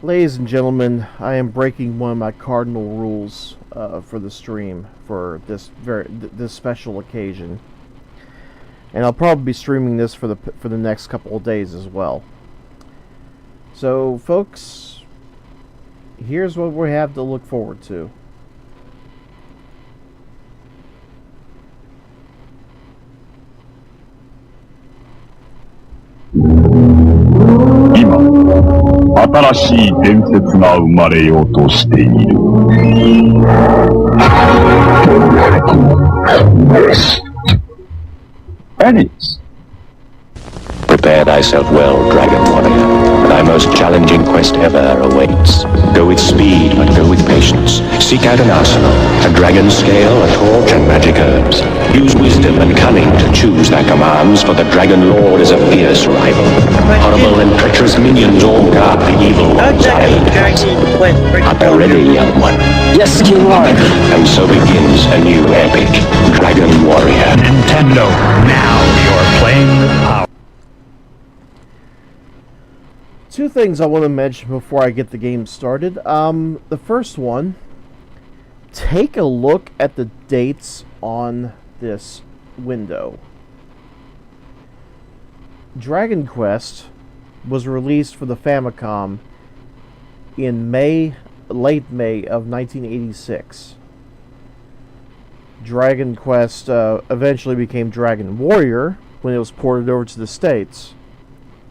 Ladies and gentlemen, I am breaking one of my cardinal rules for the stream for this special occasion, and I'll probably be streaming this for the next couple of days as well. So, folks, here's what we have to look forward to. Now, 新しい伝説が生まれようとしている。NES. Prepare thyself well, Dragon Warrior. Thy most challenging quest ever awaits. Go with speed, but go with patience. Seek out an arsenal, a dragon scale, a torch, and magic herbs. Use wisdom and cunning to choose thy commands, for the Dragon Lord is a fierce rival. Horrible and treacherous minions all guard the evil one's island. Art thou ready, young one? Yes, King Lord. And so begins a new epic, Dragon Warrior. Nintendo, now you're playing with power. Two things I want to mention before I get the game started. The first one, take a look at the dates on this window. Dragon Quest was released for the Famicom in late May of 1986. Dragon Quest eventually became Dragon Warrior when it was ported over to the States.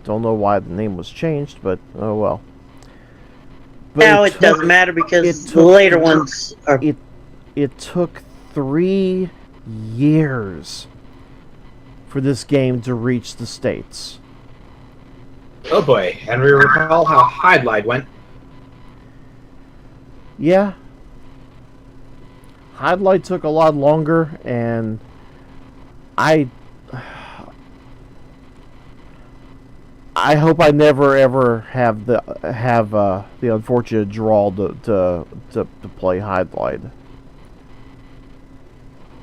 Don't know why the name was changed, but oh well. But now it doesn't matter because the later ones are... It took 3 years for this game to reach the States. Oh boy, and we recall how Highlight went. Yeah. Highlight took a lot longer, and I hope I never ever have the unfortunate draw to play Highlight.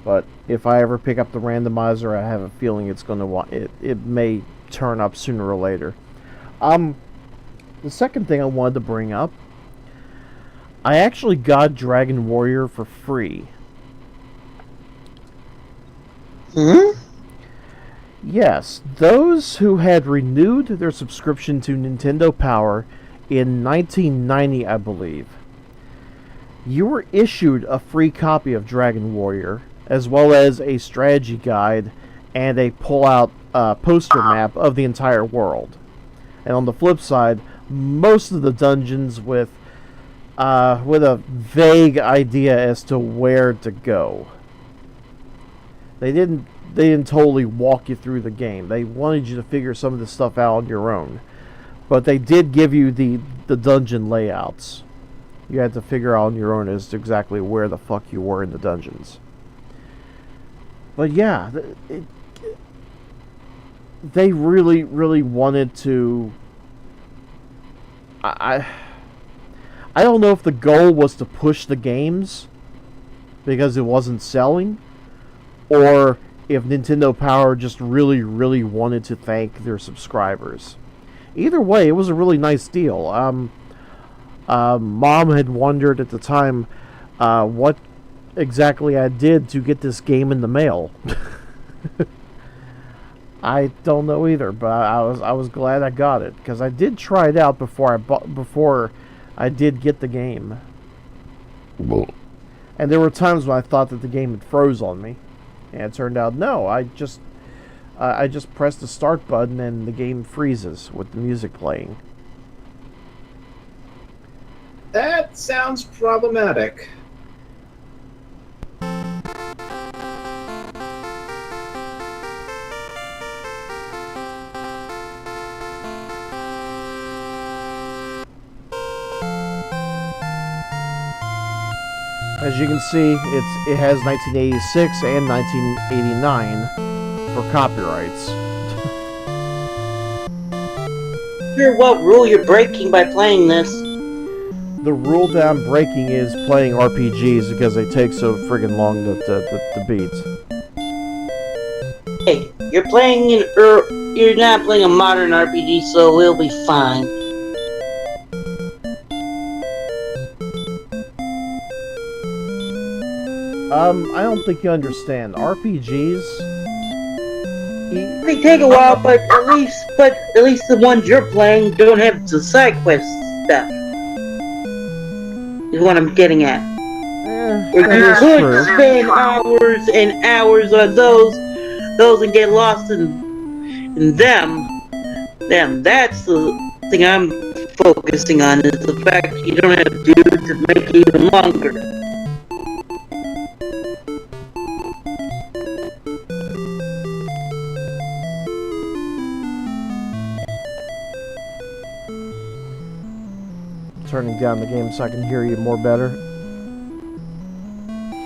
But if I ever pick up the randomizer, I have a feeling it's going to it may turn up sooner or later. The second thing I wanted to bring up, I actually got Dragon Warrior for free. Yes, those who had renewed their subscription to Nintendo Power in 1990, I believe, you were issued a free copy of Dragon Warrior, as well as a strategy guide and a pull-out poster map of the entire world. And on the flip side, most of the dungeons with a vague idea as to where to go. They didn't totally walk you through the game. They wanted you to figure some of this stuff out on your own. But they did give you the dungeon layouts. You had to figure out on your own as to exactly where the fuck you were in the dungeons. But yeah, they really, really wanted to... I don't know if the goal was to push the games because it wasn't selling, or if Nintendo Power just really, really wanted to thank their subscribers. Either way, it was a really nice deal. Mom had wondered at the time what exactly I did to get this game in the mail. I don't know either, but I was glad I got it, because I did try it out before I did get the game. And there were times when I thought that the game had froze on me. And it turned out, no, I just pressed the start button and the game freezes with the music playing. That sounds problematic. As you can see, it has 1986 and 1989 for copyrights. Sure, what rule you're breaking by playing this? The rule that I'm breaking is playing RPGs because they take so friggin' long to beat. Hey, you're not playing a modern RPG, so we'll be fine. I don't think you understand. RPGs. They take a while, but at least the ones you're playing don't have the side quest stuff. Is what I'm getting at. Or That you is could true. spend hours and hours on those and get lost in them. That's the thing I'm focusing on, is the fact you don't have to do to make it even longer. Turning down the game so I can hear you more better.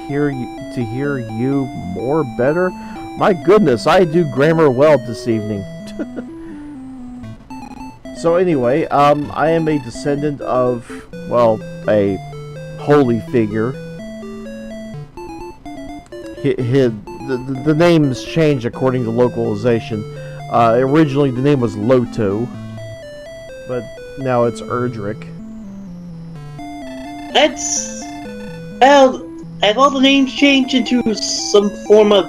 Hear you more better? My goodness, I do grammar well this evening. So anyway, I am a descendant of, well, a holy figure. The names change according to localization. Originally the name was Loto, but now it's Erdrick. That's have all the names changed into some form of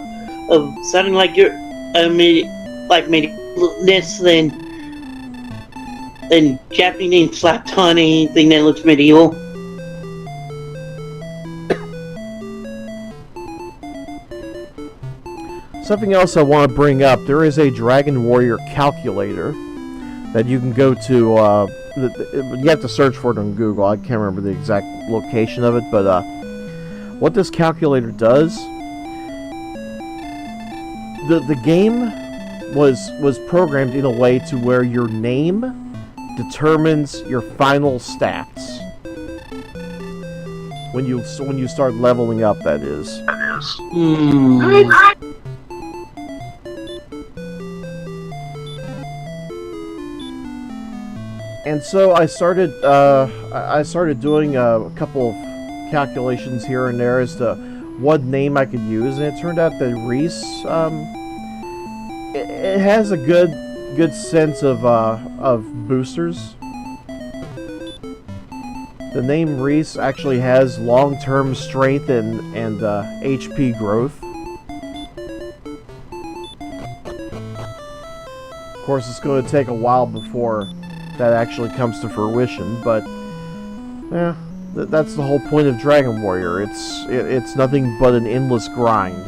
sounding like you're like medievalness than Japanese name slapped on anything that looks medieval. Something else I want to bring up, there is a Dragon Warrior calculator that you can go to, you have to search for it on Google. I can't remember the exact location of it, but what this calculator does, the game was programmed in a way to where your name determines your final stats when you start leveling up. That is. And so I started doing a couple of calculations here and there as to what name I could use, and it turned out that Reese, it has a good sense of boosters. The name Reese actually has long-term strength and HP growth. Of course, it's going to take a while before that actually comes to fruition, but yeah, that's the whole point of Dragon Warrior. It's nothing but an endless grind.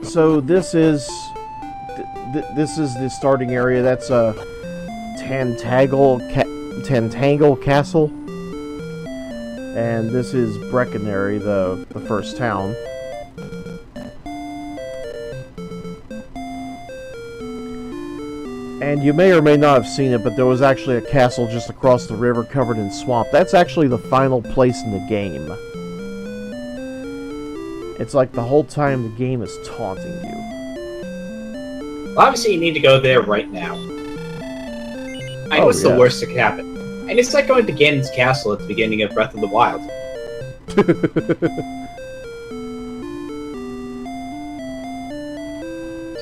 So this is the starting area. That's a Tantangle Castle, and this is Breckenary, the first town. And you may or may not have seen it, but there was actually a castle just across the river covered in swamp. That's actually the final place in the game. It's like the whole time the game is taunting you. Well, obviously, you need to go there right now. I know it's the worst that could happen. And it's like going to Ganon's castle at the beginning of Breath of the Wild.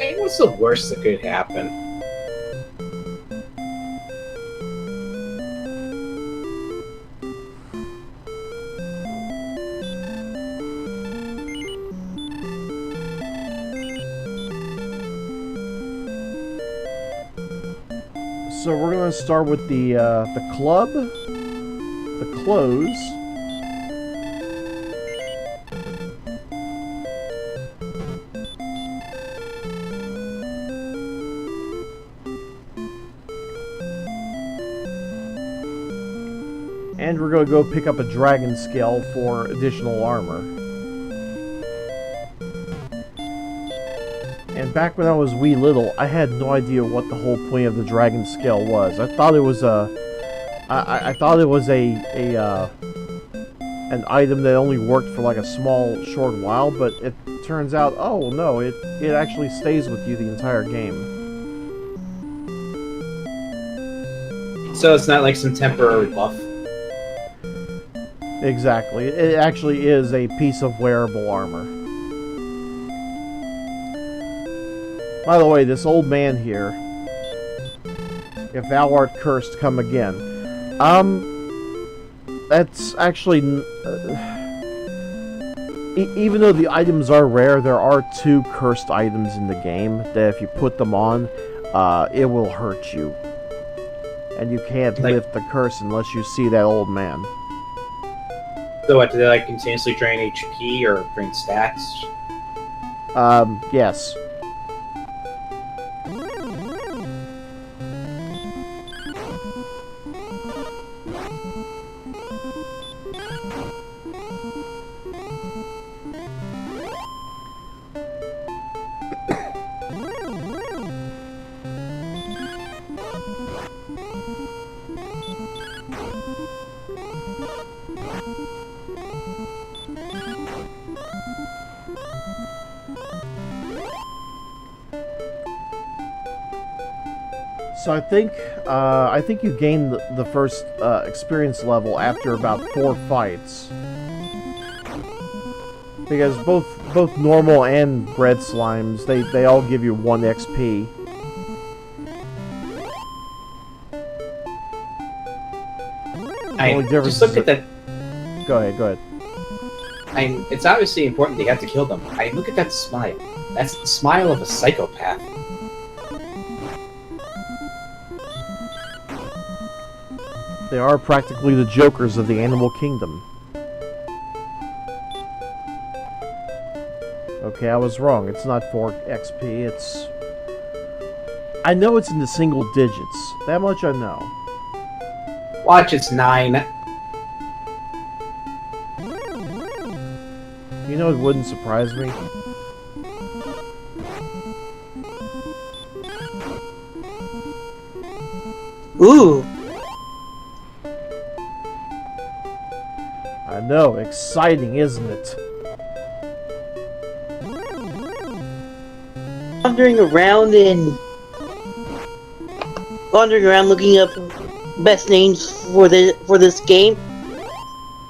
I know what's the worst that could happen. So we're going to start with the club, the clothes, and we're going to go pick up a dragon scale for additional armor. And back when I was wee little, I had no idea what the whole point of the dragon scale was. I thought it was an item that only worked for like a short while, but it turns out, oh no, it actually stays with you the entire game. So it's not like some temporary buff. Exactly. It actually is a piece of wearable armor. By the way, this old man here, if thou art cursed, come again. That's actually... even though the items are rare, there are 2 cursed items in the game that if you put them on, it will hurt you. And you can't lift the curse unless you see that old man. So what, do they like continuously drain HP or drain stats? Yes. So I think you gain the first experience level after about 4 fights, because both normal and red slimes they all give you 1 XP. Just look at that. Go ahead. It's obviously important that you have to kill them. Look at that smile. That's the smile of a psychopath. They are practically the jokers of the animal kingdom. Okay, I was wrong. It's not 4 XP, it's... I know it's in the single digits. That much I know. Watch, it's 9. You know, it wouldn't surprise me. Ooh. I know, exciting, isn't it? Wandering around looking up best names for this game.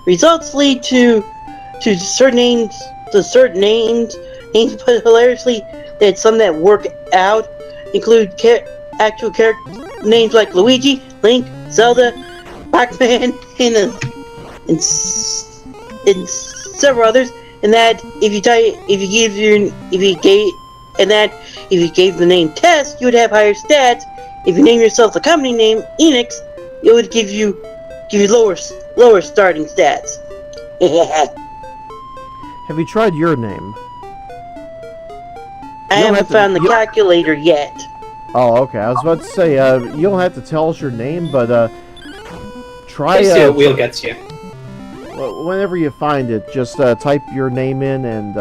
Results lead to certain names, but hilariously, that some that work out include actual character names like Luigi, Link, Zelda, Pac-Man, and several others. And that if you gave the name Test, you would have higher stats. If you name yourself the company name Enix, it would give you lower starting stats. Have you tried your name? I haven't found the calculator yet. Oh, okay. I was about to say, you don't have to tell us your name, but try. See what wheel gets you. Whenever you find it, just type your name in and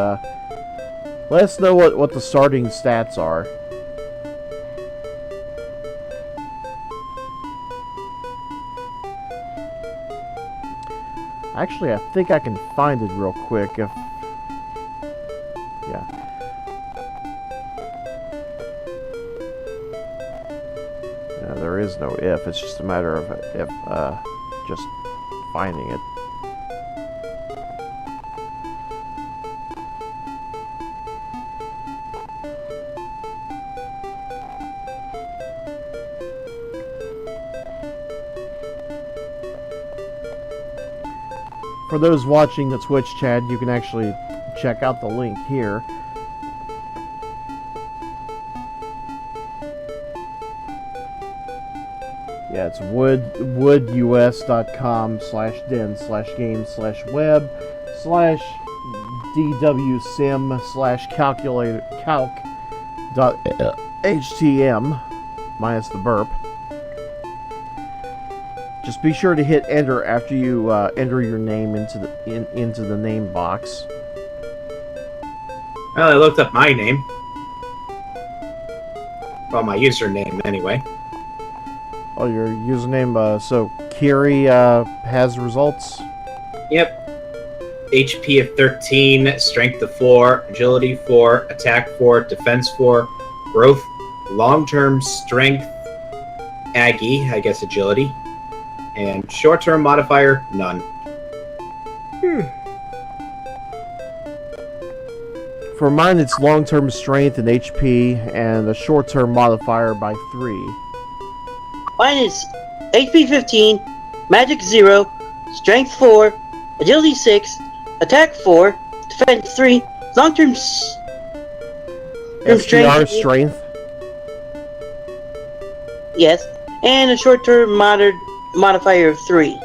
let us know what the starting stats are. Actually, I think I can find it real quick if... Yeah. Yeah, there is no if, it's just a matter of if, just finding it. For those watching the Twitch chat, you can actually check out the link here. Yeah, it's woodus.com/den/game/web/dwsim/calc.htm minus the burp. Just be sure to hit enter after you enter your name into the name box. Well, I looked up my name. Well, my username, anyway. Oh, your username, so Kiri has results? Yep. HP of 13, Strength of 4, Agility 4, Attack 4, Defense 4, Growth, Long-Term Strength, Aggie, I guess Agility, and short-term modifier, none. For mine, it's long-term strength and HP, and a short-term modifier by 3. Mine is HP 15, Magic 0, Strength 4, Agility 6, Attack 4, Defense 3, long-term STR strength. Yes, and a short-term modifier of 3.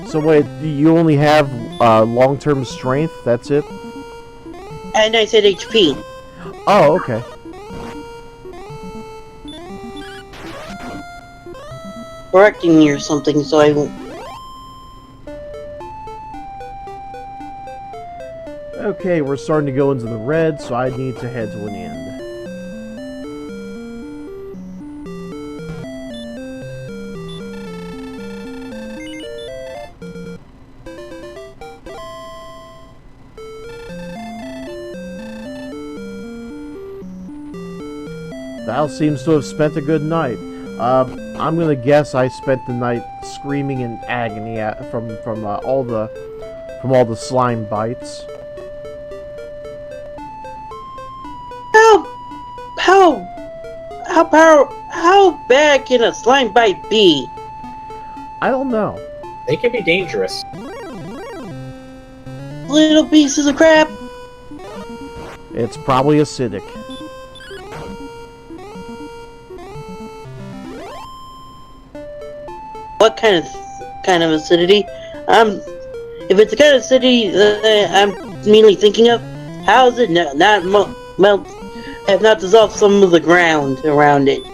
So wait, you only have long-term strength? That's it? And I said HP. Oh, okay. Correcting me or something, so I won't. Okay, we're starting to go into the red, so I need to head to an inn. Val seems to have spent a good night. I'm gonna guess I spent the night screaming in agony from all the slime bites. How bad can a slime bite be? I don't know. They can be dangerous. Little pieces of crap. It's probably acidic. What kind of acidity? If it's the kind of acidity that I'm mainly thinking of, how is it not melt? Have not dissolved some of the ground around it.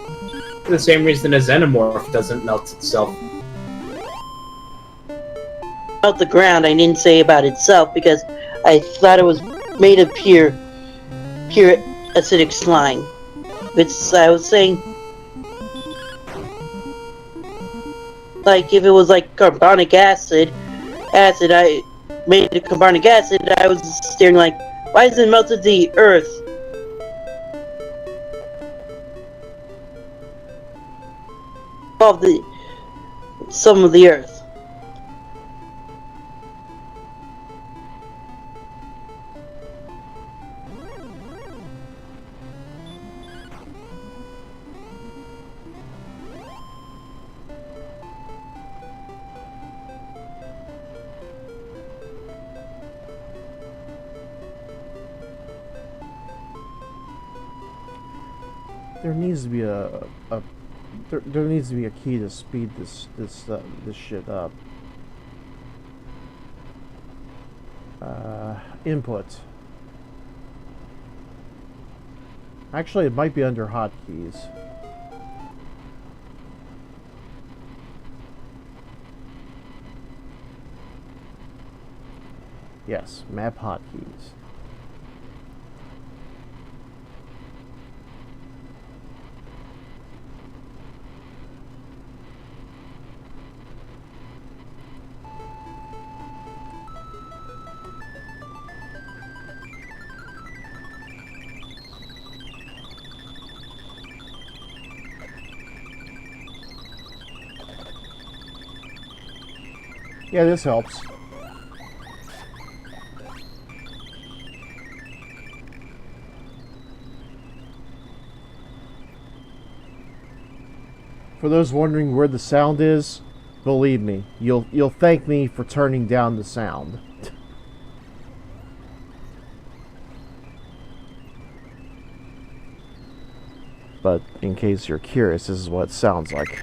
For the same reason a xenomorph doesn't melt itself. About the ground, I didn't say about itself because I thought it was made of pure acidic slime. I was saying, like if it was like carbonic acid, I made it carbonic acid. I was staring like, why isn't it melted the earth? Some of the earth. There needs to be there needs to be a key to speed this shit up. Input. Actually, it might be under hotkeys. Yes, map hotkeys. Yeah, this helps. For those wondering where the sound is, believe me, you'll thank me for turning down the sound. But in case you're curious, this is what it sounds like.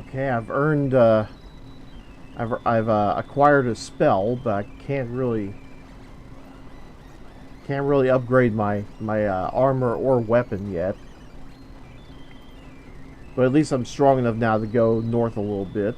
Okay, I've earned, I've acquired a spell, but I can't really upgrade my armor or weapon yet. But at least I'm strong enough now to go north a little bit.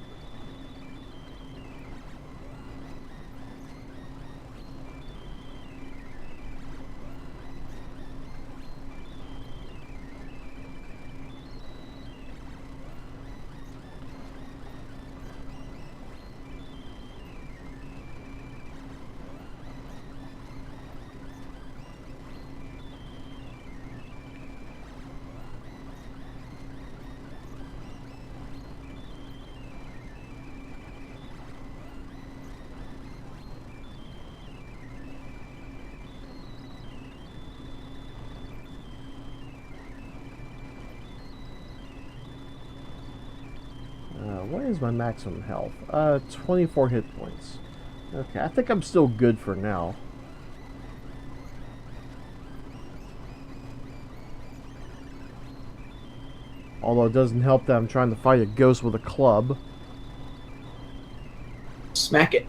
What is my maximum health? 24 hit points. Okay, I think I'm still good for now. Although it doesn't help that I'm trying to fight a ghost with a club. Smack it.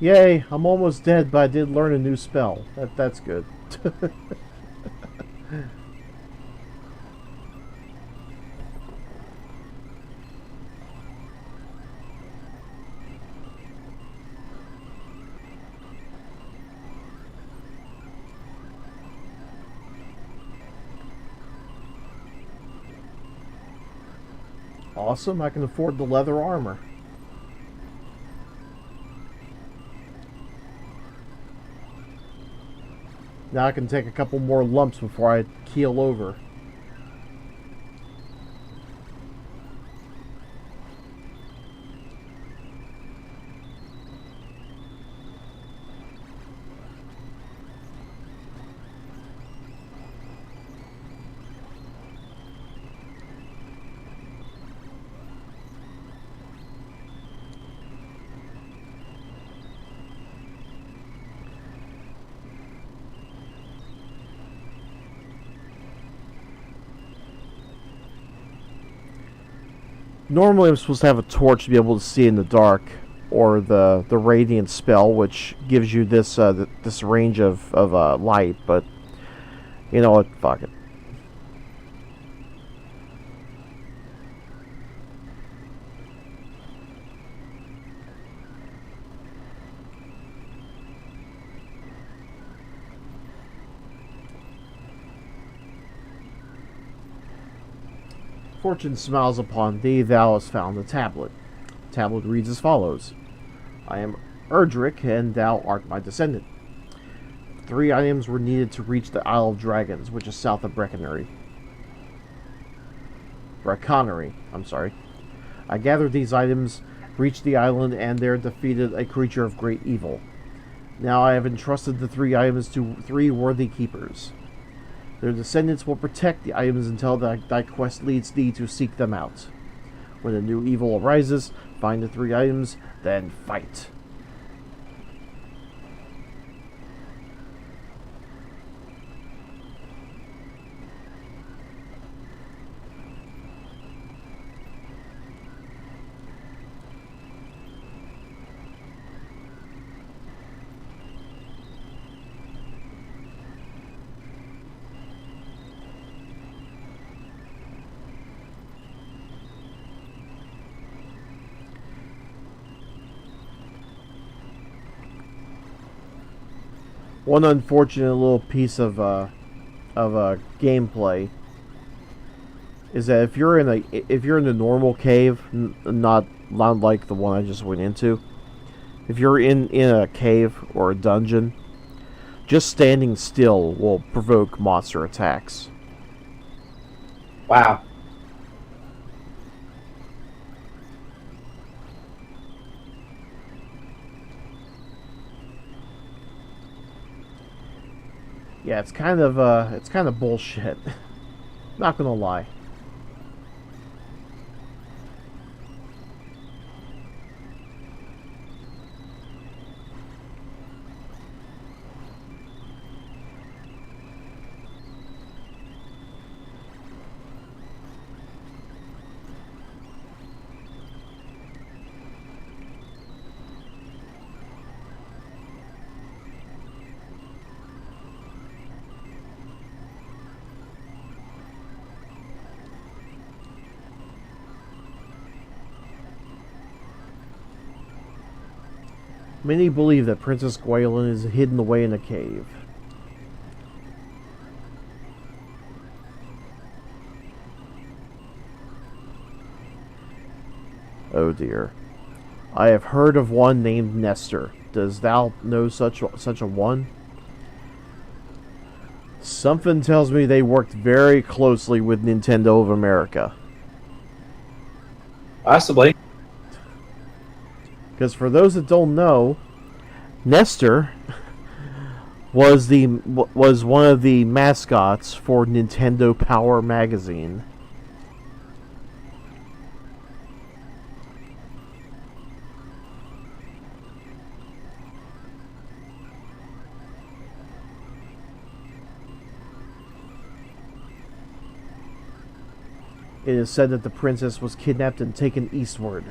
Yay, I'm almost dead, but I did learn a new spell. That's good. Awesome, I can afford the leather armor. Now I can take a couple more lumps before I keel over. Normally I'm supposed to have a torch to be able to see in the dark, or the radiant spell, which gives you this this range of light, but you know what, fuck it. Fortune smiles upon thee, thou hast found the tablet. The tablet reads as follows. I am Erdrick, and thou art my descendant. 3 items were needed to reach the Isle of Dragons, which is south of Brecconary. I'm sorry. I gathered these items, reached the island, and there defeated a creature of great evil. Now I have entrusted the 3 items to 3 worthy keepers. Their descendants will protect the items until thy quest leads thee to seek them out. When a new evil arises, find the 3 items, then fight. One unfortunate little piece of gameplay is that if you're in the normal cave, not like the one I just went into, If you're in a cave or a dungeon, just standing still will provoke monster attacks. Wow. Yeah, it's kind of bullshit. Not gonna lie. Many believe that Princess Gwaelin is hidden away in a cave. Oh dear. I have heard of one named Nestor. Does thou know such a one? Something tells me they worked very closely with Nintendo of America. Possibly. Because for those that don't know, Nestor was one of the mascots for Nintendo Power magazine. It is said that the princess was kidnapped and taken eastward.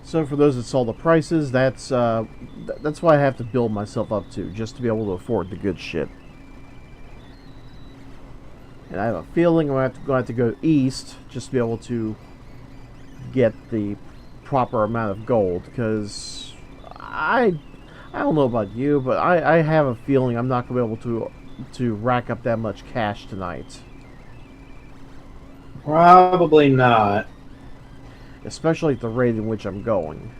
So for those that saw the prices, that's what I have to build myself up to, just to be able to afford the good shit. And I have a feeling I'm going to have to go east just to be able to get the proper amount of gold, because I don't know about you, but I have a feeling I'm not going to be able to rack up that much cash tonight. Probably not. Especially at the rate in which I'm going.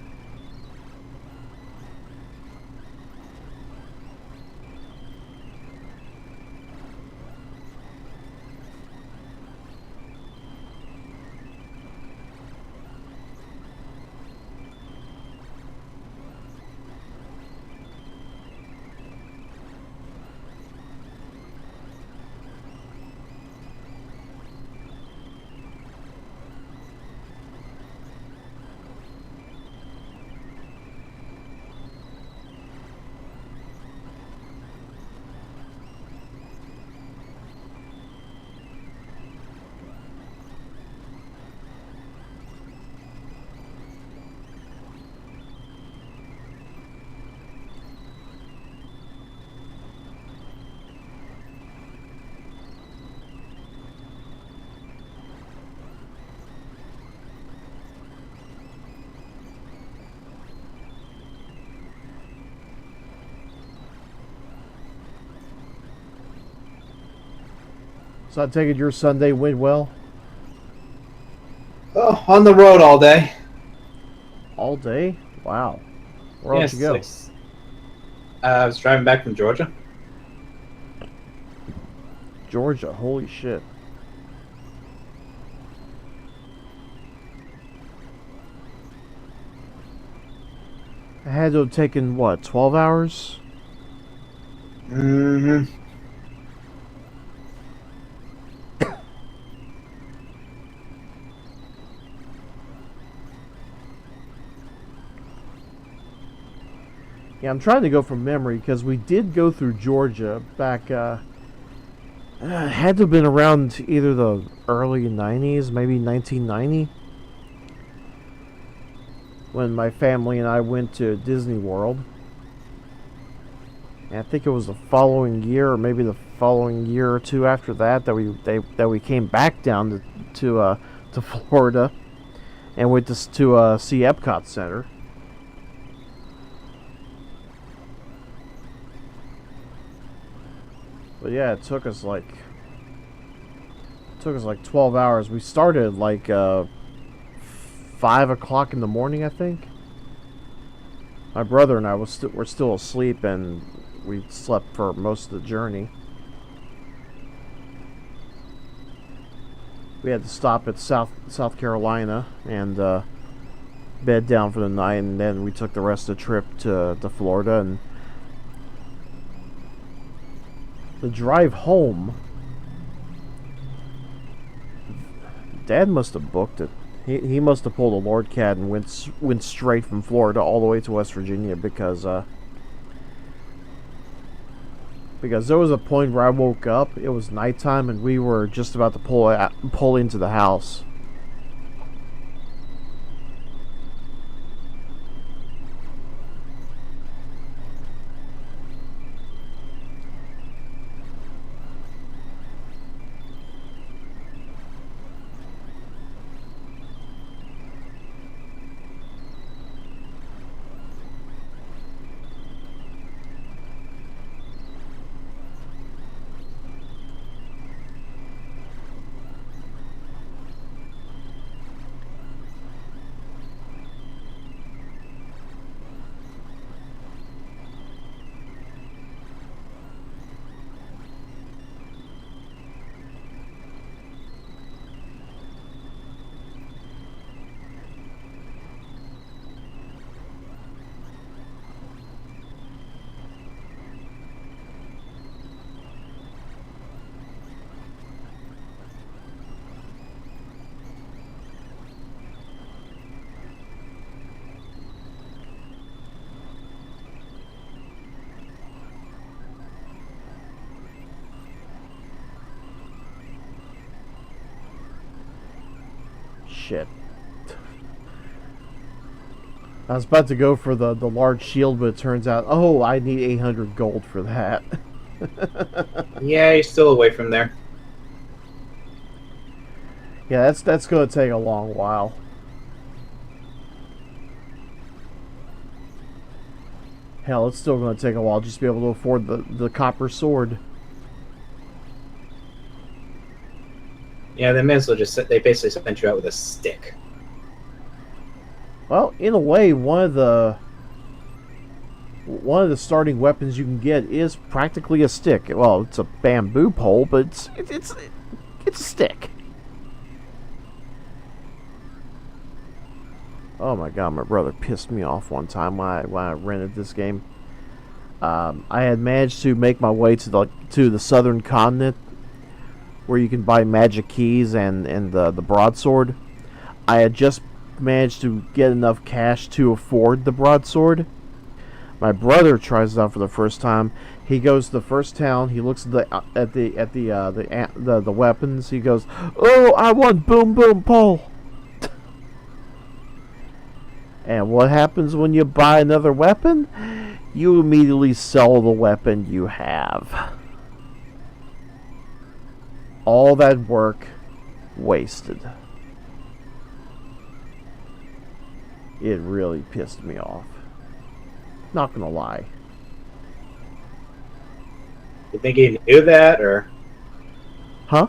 So I take it your Sunday went well? Oh, on the road all day. All day? Wow. Where else you go? I was driving back from Georgia. Georgia, holy shit. I had to have taken, what, 12 hours? Mm-hmm. Yeah, I'm trying to go from memory because we did go through Georgia back, it had to have been around either the early 90s, maybe 1990. when my family and I went to Disney World. And I think it was the following year, or maybe the following year or two after that, that we came back down to Florida and went to see Epcot Center. But yeah, it took us like 12 hours. We started at like 5 o'clock in the morning, I think. My brother and I were still asleep, and we slept for most of the journey. We had to stop at South Carolina and bed down for the night, and then we took the rest of the trip to Florida. And the drive home, Dad must have booked it. He must have pulled a Lord Cat and went straight from Florida all the way to West Virginia, because there was a point where I woke up, it was nighttime, and we were just about to pull into the house. Shit. I was about to go for the large shield, but it turns out, oh, I need 800 gold for that. Yeah, you're still away from there. Yeah, that's going to take a long while. Hell, it's still going to take a while just to be able to afford the copper sword. Yeah, they may as well they basically sent you out with a stick. Well, in a way, one of the starting weapons you can get is practically a stick. Well, it's a bamboo pole, but it's a stick. Oh my god, my brother pissed me off one time when I rented this game. I had managed to make my way to the southern continent, where you can buy magic keys and the broadsword. I had just managed to get enough cash to afford the broadsword. My brother tries it out for the first time. He goes to the first town. He looks at the weapons. He goes, "Oh, I want boom boom pole." And what happens when you buy another weapon? You immediately sell the weapon you have. All that work wasted. It really pissed me off. Not gonna lie. You think he knew that, or? Huh?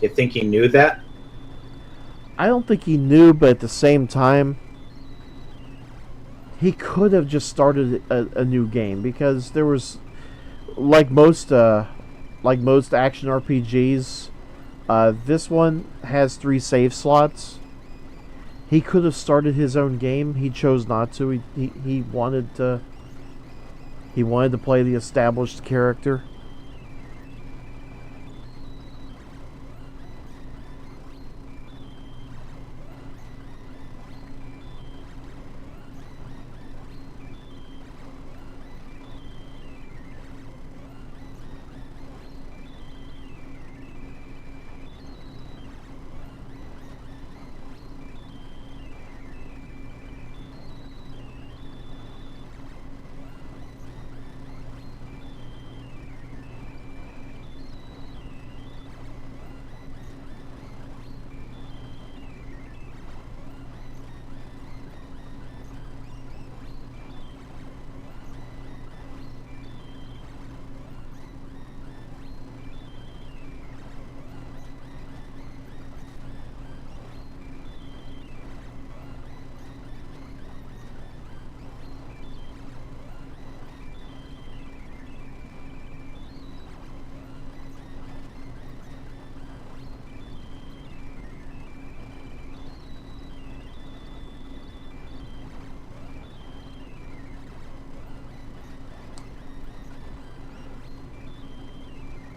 You think he knew that? I don't think he knew, but at the same time, he could have just started a new game, because there was, like most action RPGs, this one has 3 save slots. He could have started his own game. He chose not to. He wanted to play the established character.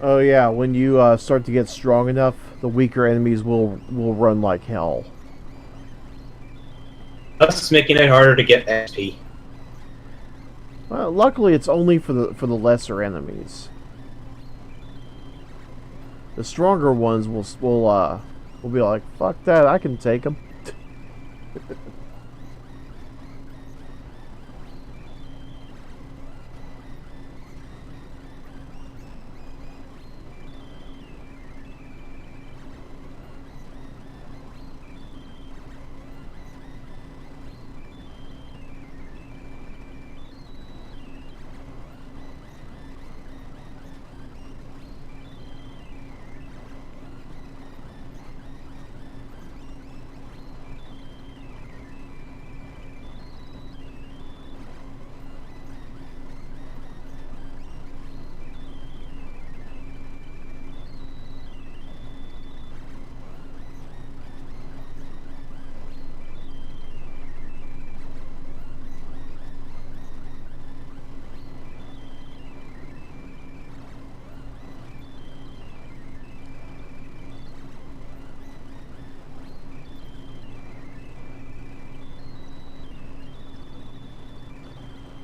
Oh yeah, when you start to get strong enough, the weaker enemies will run like hell. Thus making it harder to get XP. Well, luckily, it's only for the lesser enemies. The stronger ones will be like, fuck that, I can take them.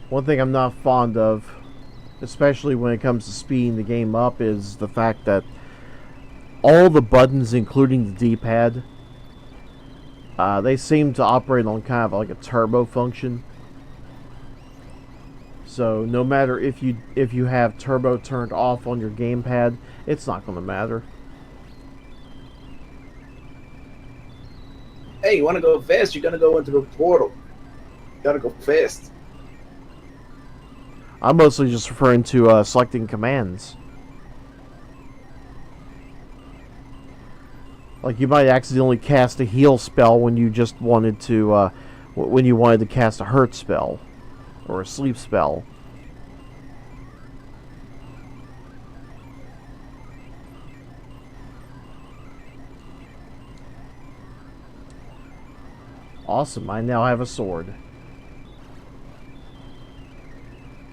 One thing I'm not fond of, especially when it comes to speeding the game up, is the fact that all the buttons, including the D-pad, they seem to operate on kind of like a turbo function. So no matter if you have turbo turned off on your gamepad, it's not going to matter. Hey, you want to go fast? You're gonna go into the portal. You gotta go fast. I'm mostly just referring to selecting commands. Like you might accidentally cast a heal spell when you just wanted to, when you wanted to cast a hurt spell or a sleep spell. Awesome! I now have a sword.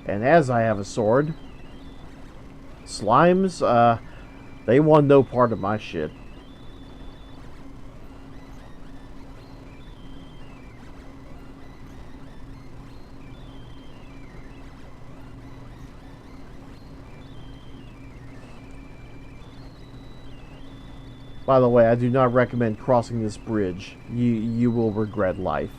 And as I have a sword, slimes, they want no part of my shit. By the way, I do not recommend crossing this bridge. You will regret life.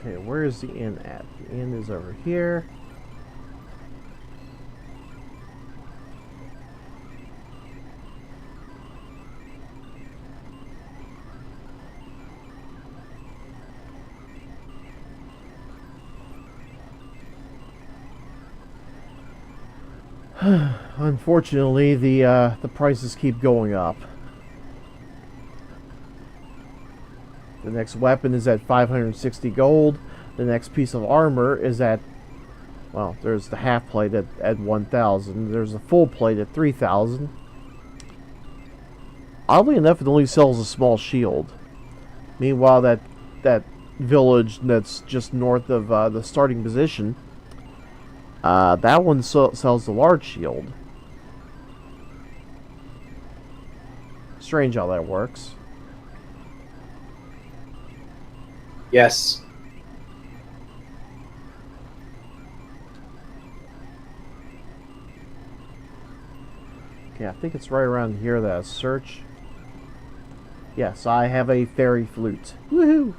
Okay, where is the inn at? The inn is over here. Unfortunately, the prices keep going up. The next weapon is at 560 gold. The next piece of armor is at, well, there's the half plate at 1,000. There's a full plate at 3,000. Oddly enough, it only sells a small shield. Meanwhile, that village that's just north of the starting position, that one sells the large shield. Strange how that works. Yes. Okay, I think it's right around here that I search. Yes, I have a fairy flute. Woohoo!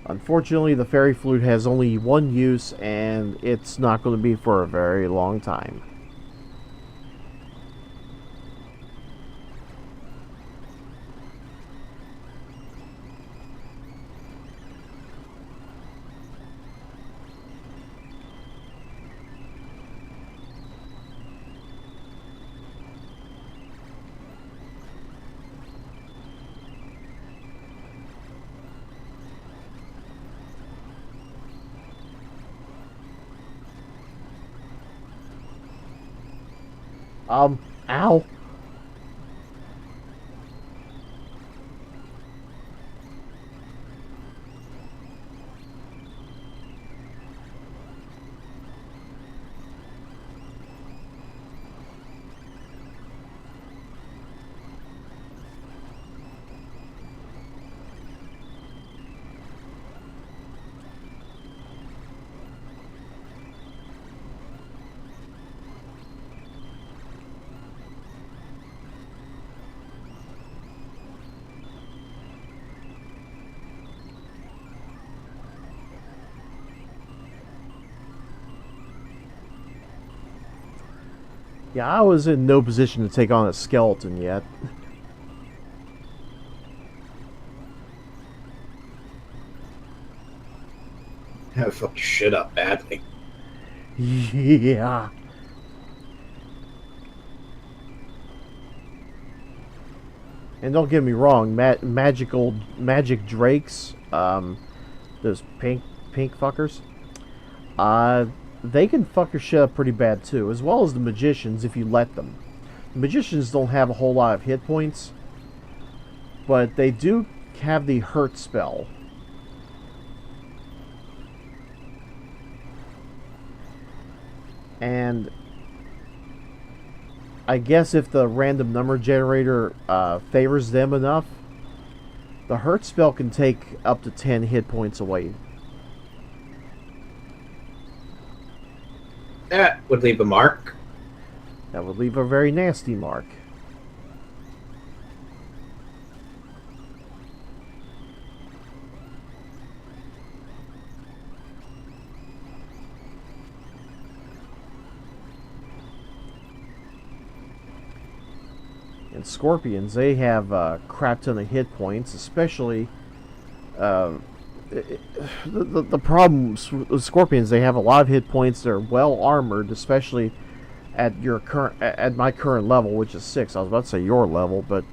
Unfortunately, the fairy flute has only one use, and it's not going to be for a very long time. Ow. Yeah, I was in no position to take on a skeleton yet. I fucked your shit up badly. Yeah. And don't get me wrong, magic drakes, those pink fuckers, they can fuck your shit up pretty bad too, as well as the magicians if you let them. The magicians don't have a whole lot of hit points, but they do have the hurt spell. And I guess if the random number generator favors them enough, the hurt spell can take up to 10 hit points away. That would leave a mark. That would leave a very nasty mark. And scorpions, they have a crap ton of hit points, especially the problems with scorpions. They have a lot of hit points. They're well armored, especially at my current level, which is 6. I was about to say your level, but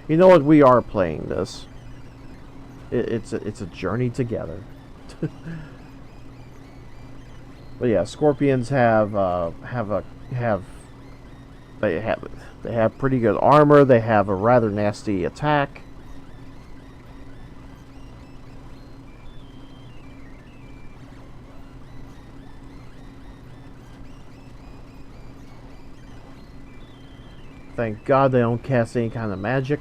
you know what? We are playing this. It's a journey together. But yeah, scorpions they have pretty good armor. They have a rather nasty attack. Thank God they don't cast any kind of magic.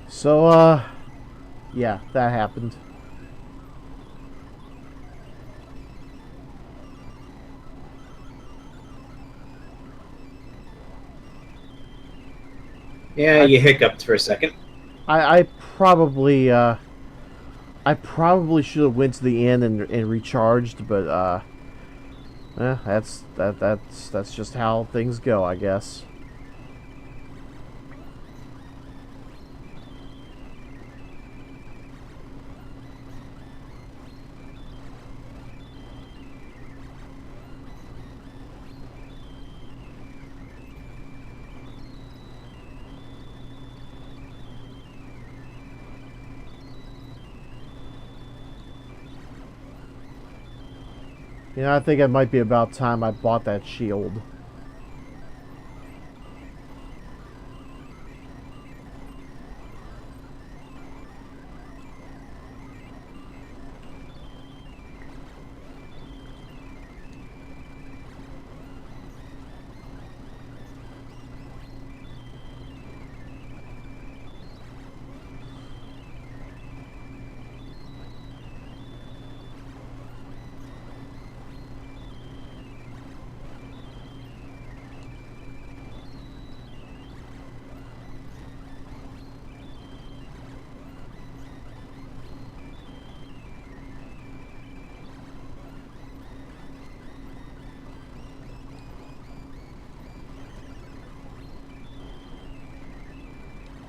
So, yeah, that happened. Yeah, you hiccuped for a second. I probably should have went to the inn and recharged, but that's just how things go, I guess. You know, I think it might be about time I bought that shield.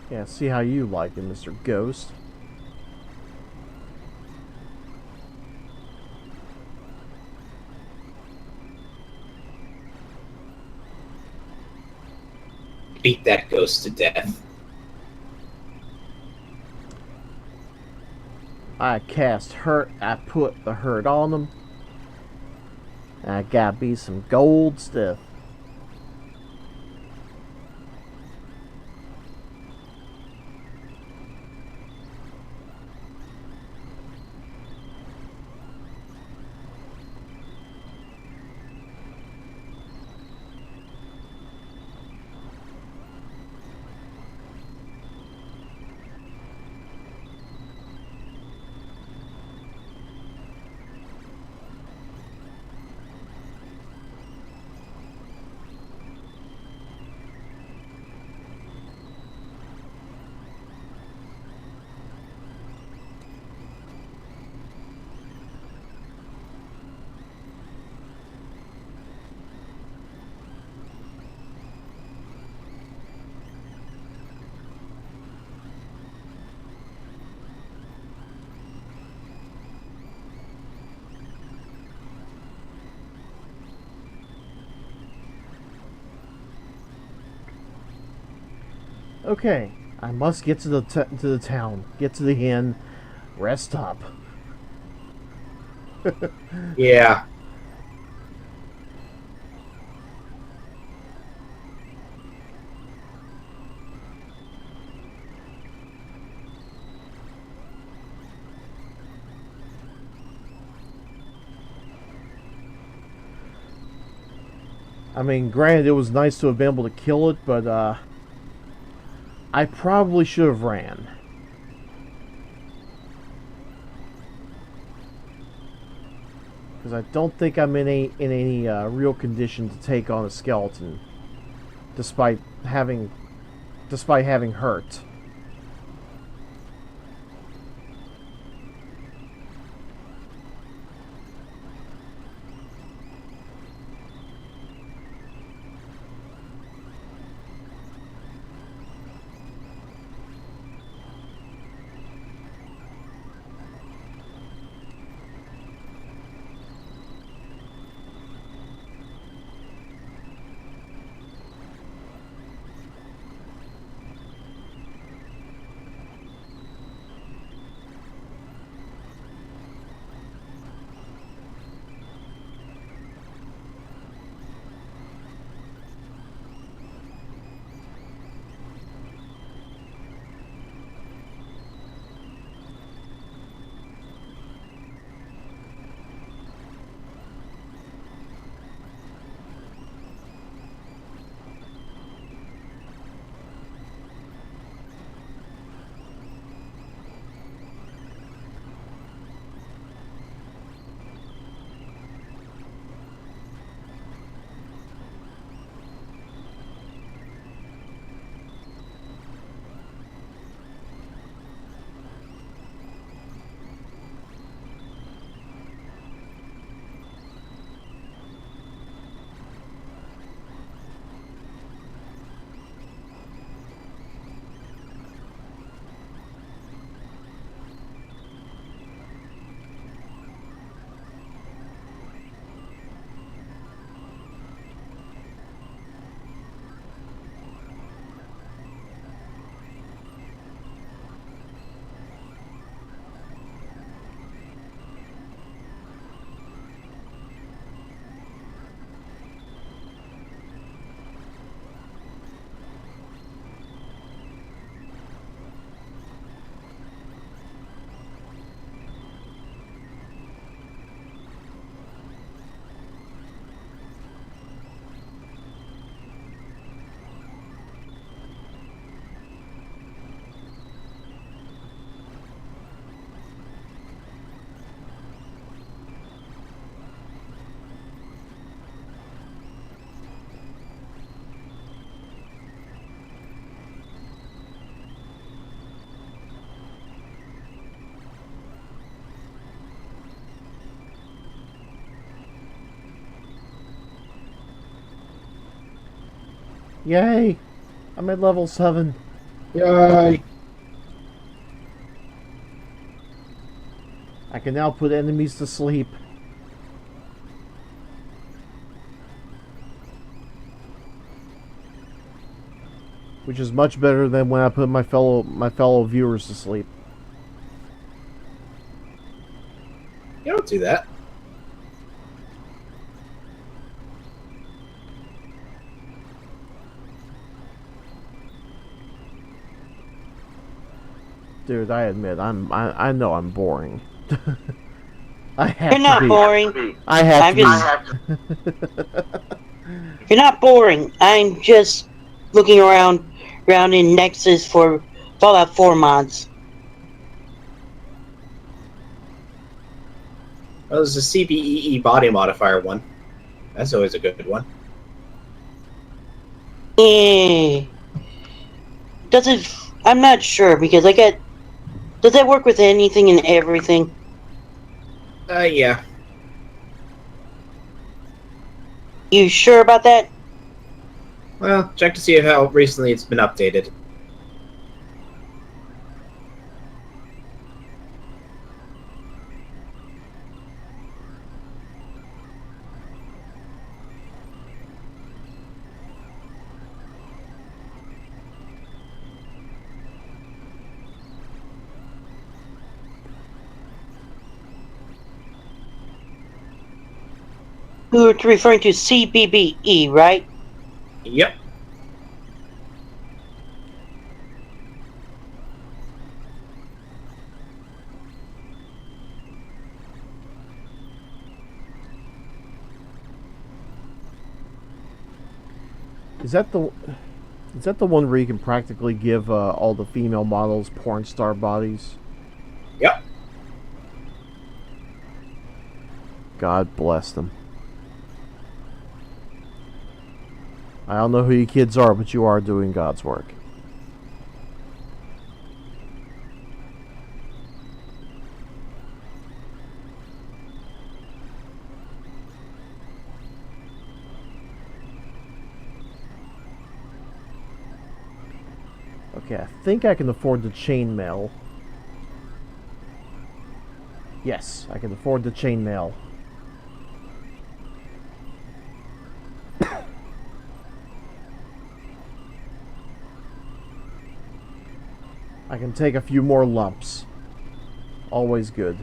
Yeah, see how you like it, Mr. Ghost. Beat that ghost to death. I cast hurt, I put the hurt on them. I gotta be some gold stuff. Okay, I must get to the town, get to the inn, rest up. Yeah. I mean, granted, it was nice to have been able to kill it, but I probably should have ran. Because I don't think I'm in any real condition to take on a skeleton, despite having hurt. Yay! I'm at level 7. Yay! I can now put enemies to sleep. Which is much better than when I put my fellow viewers to sleep. You don't do that. Dude, I admit, I know I'm boring. I have You're to not be. boring. I have I'm to be. You're not boring. I'm just looking around in Nexus for Fallout 4 mods. Well, there's a CBEE body modifier one. That's always a good one. Eh. Does it... I'm not sure, because I get... Does that work with anything and everything? Yeah. You sure about that? Well, check to see how recently it's been updated. You're referring to CBBE, right? Yep. Is that the one where you can practically give all the female models porn star bodies? Yep. God bless them. I don't know who you kids are, but you are doing God's work. Okay, I think I can afford the chainmail. Yes, I can afford the chainmail. I can take a few more lumps. Always good.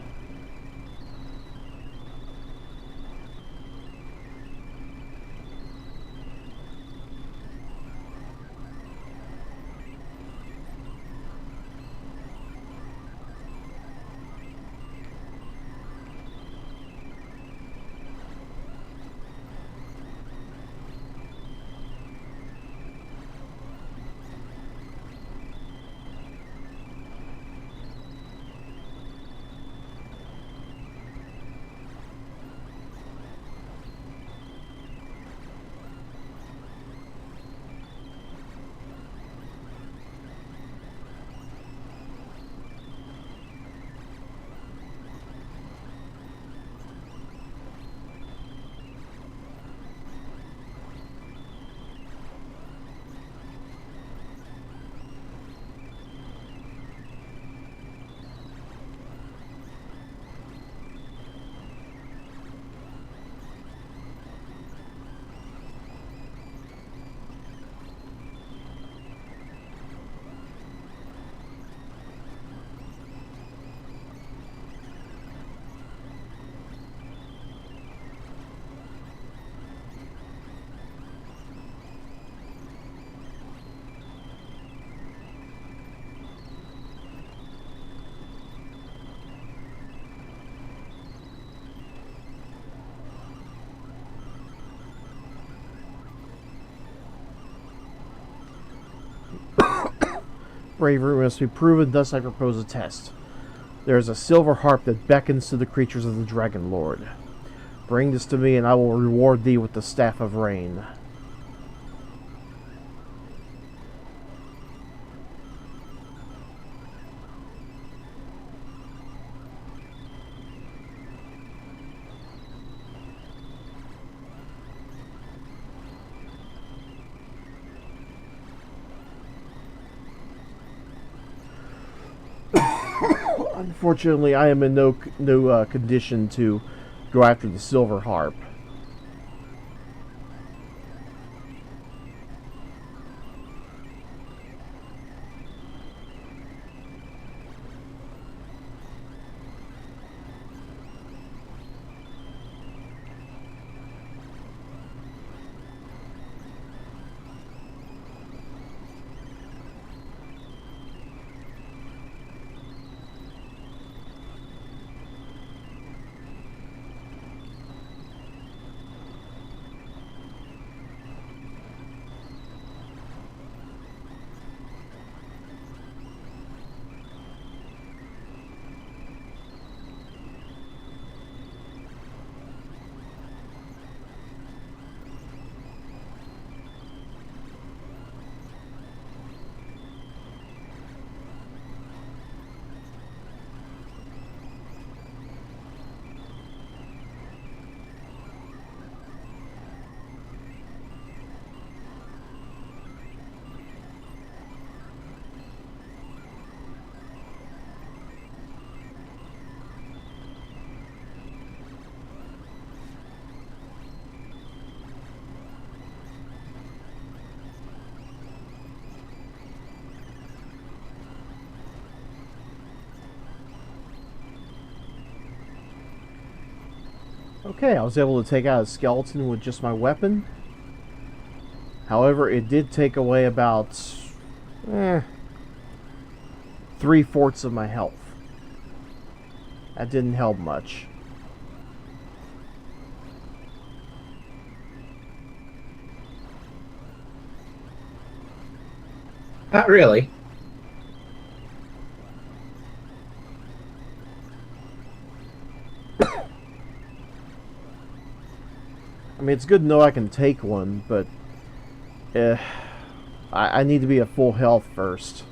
Bravery must be proven, thus I propose a test. There is a silver harp that beckons to the creatures of the Dragon Lord. Bring this to me, and I will reward thee with the Staff of Rain. Unfortunately, I am in no condition to go after the silver harp. Okay, I was able to take out a skeleton with just my weapon. However, it did take away about 3/4 of my health. That didn't help much. Not really. I mean, it's good to know I can take one, but I need to be at full health first.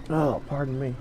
Oh, pardon me.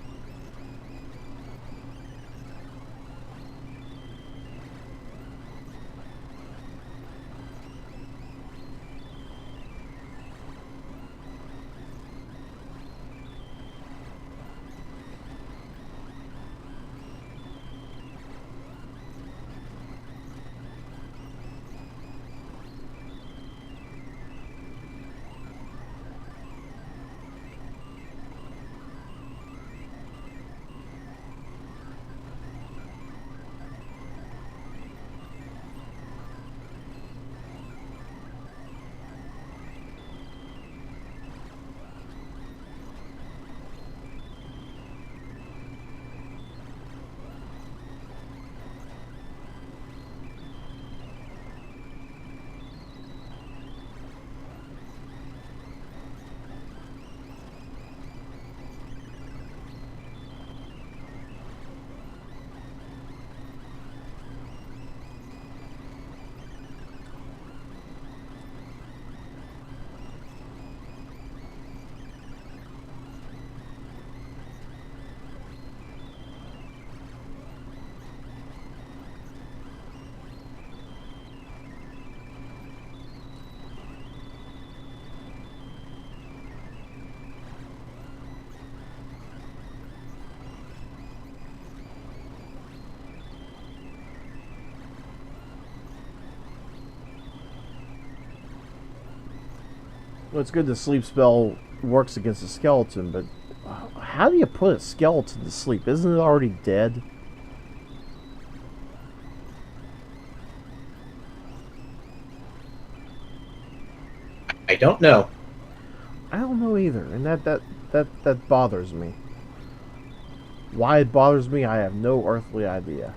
Well, it's good the sleep spell works against a skeleton, but how do you put a skeleton to sleep? Isn't it already dead? I don't know. I don't know either, and that bothers me. Why it bothers me, I have no earthly idea.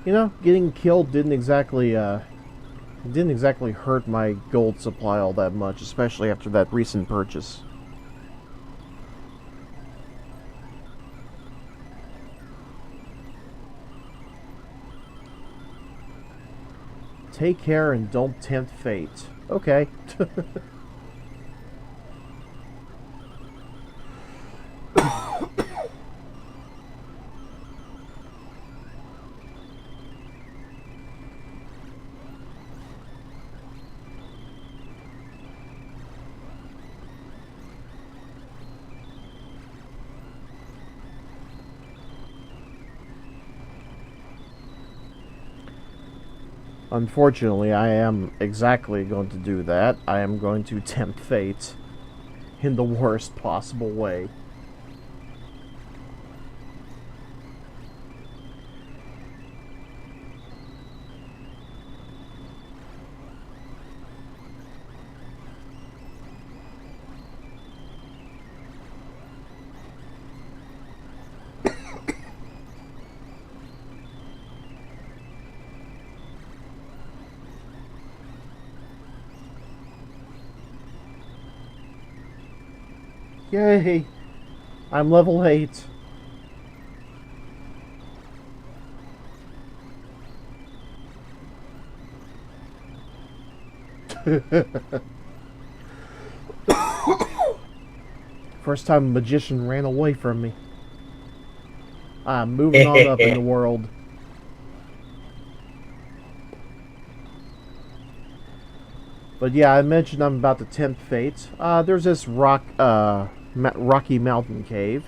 You know, getting killed didn't exactly hurt my gold supply all that much, especially after that recent purchase. Take care and don't tempt fate. Okay. Unfortunately, I am exactly going to do that. I am going to tempt fate in the worst possible way. Yay! I'm level 8. First time a magician ran away from me. I'm moving on up in the world. But yeah, I mentioned I'm about to tempt fate. There's this rocky mountain cave.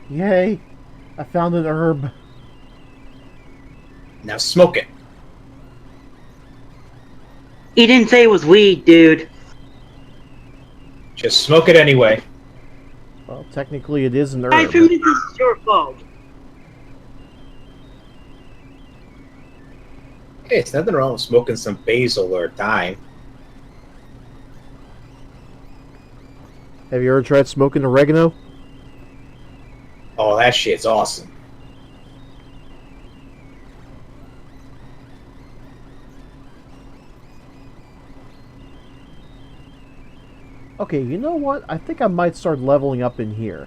Yay! I found an herb. Now smoke it. He didn't say it was weed, dude. Just smoke it anyway. Well, technically it is an herb. I figured this is your fault. Hey, it's nothing wrong with smoking some basil or thyme. Have you ever tried smoking oregano? Oh, that shit's awesome. Okay, you know what? I think I might start leveling up in here.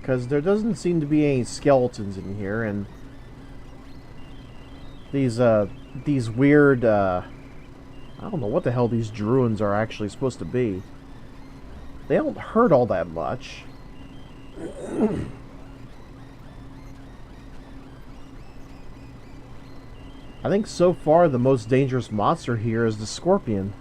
Because there doesn't seem to be any skeletons in here, and these weird, I don't know what the hell these druids are actually supposed to be. They don't hurt all that much. I think so far the most dangerous monster here is the scorpion.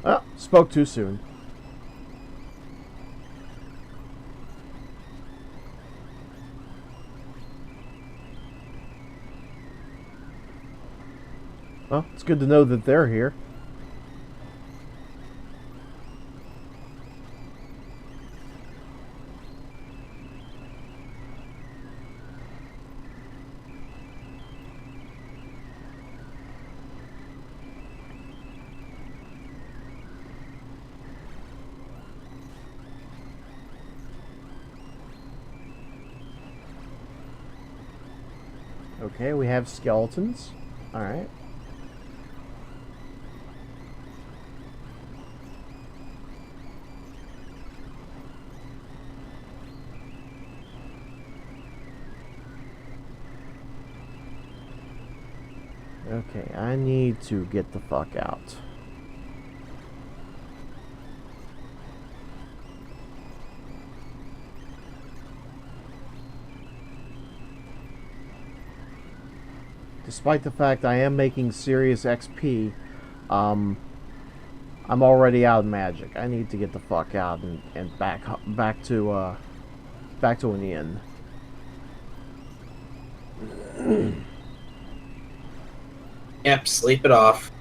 Oh, spoke too soon. Well, it's good to know that they're here. Okay, we have skeletons. Alright. Okay, I need to get the fuck out. Despite the fact I am making serious XP, I'm already out of magic. I need to get the fuck out and back to an inn. Yep, sleep it off.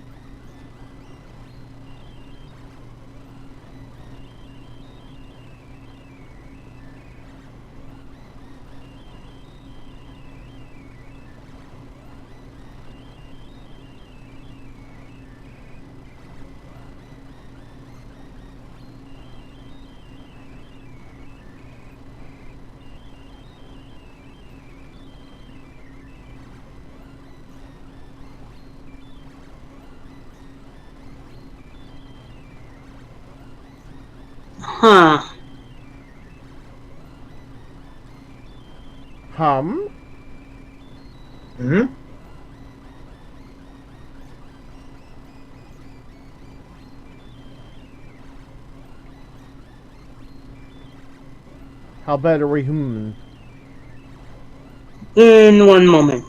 Huh. Hmm? How bad are we human? In one moment.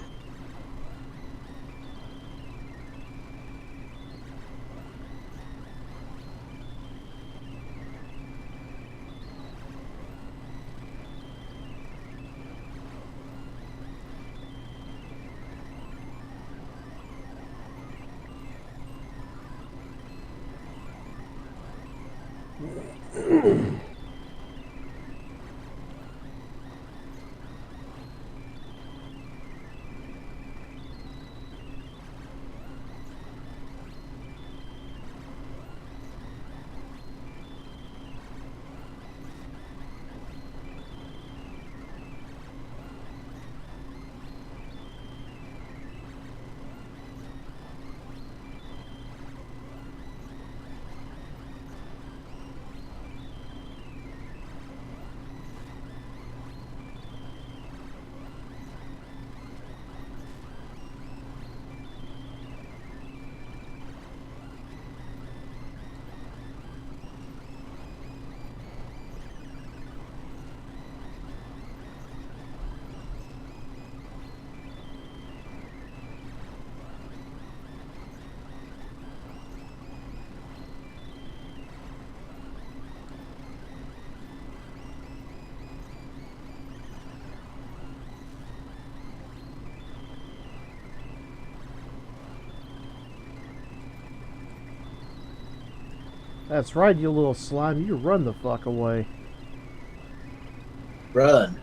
That's right, you little slime. You run the fuck away. Run.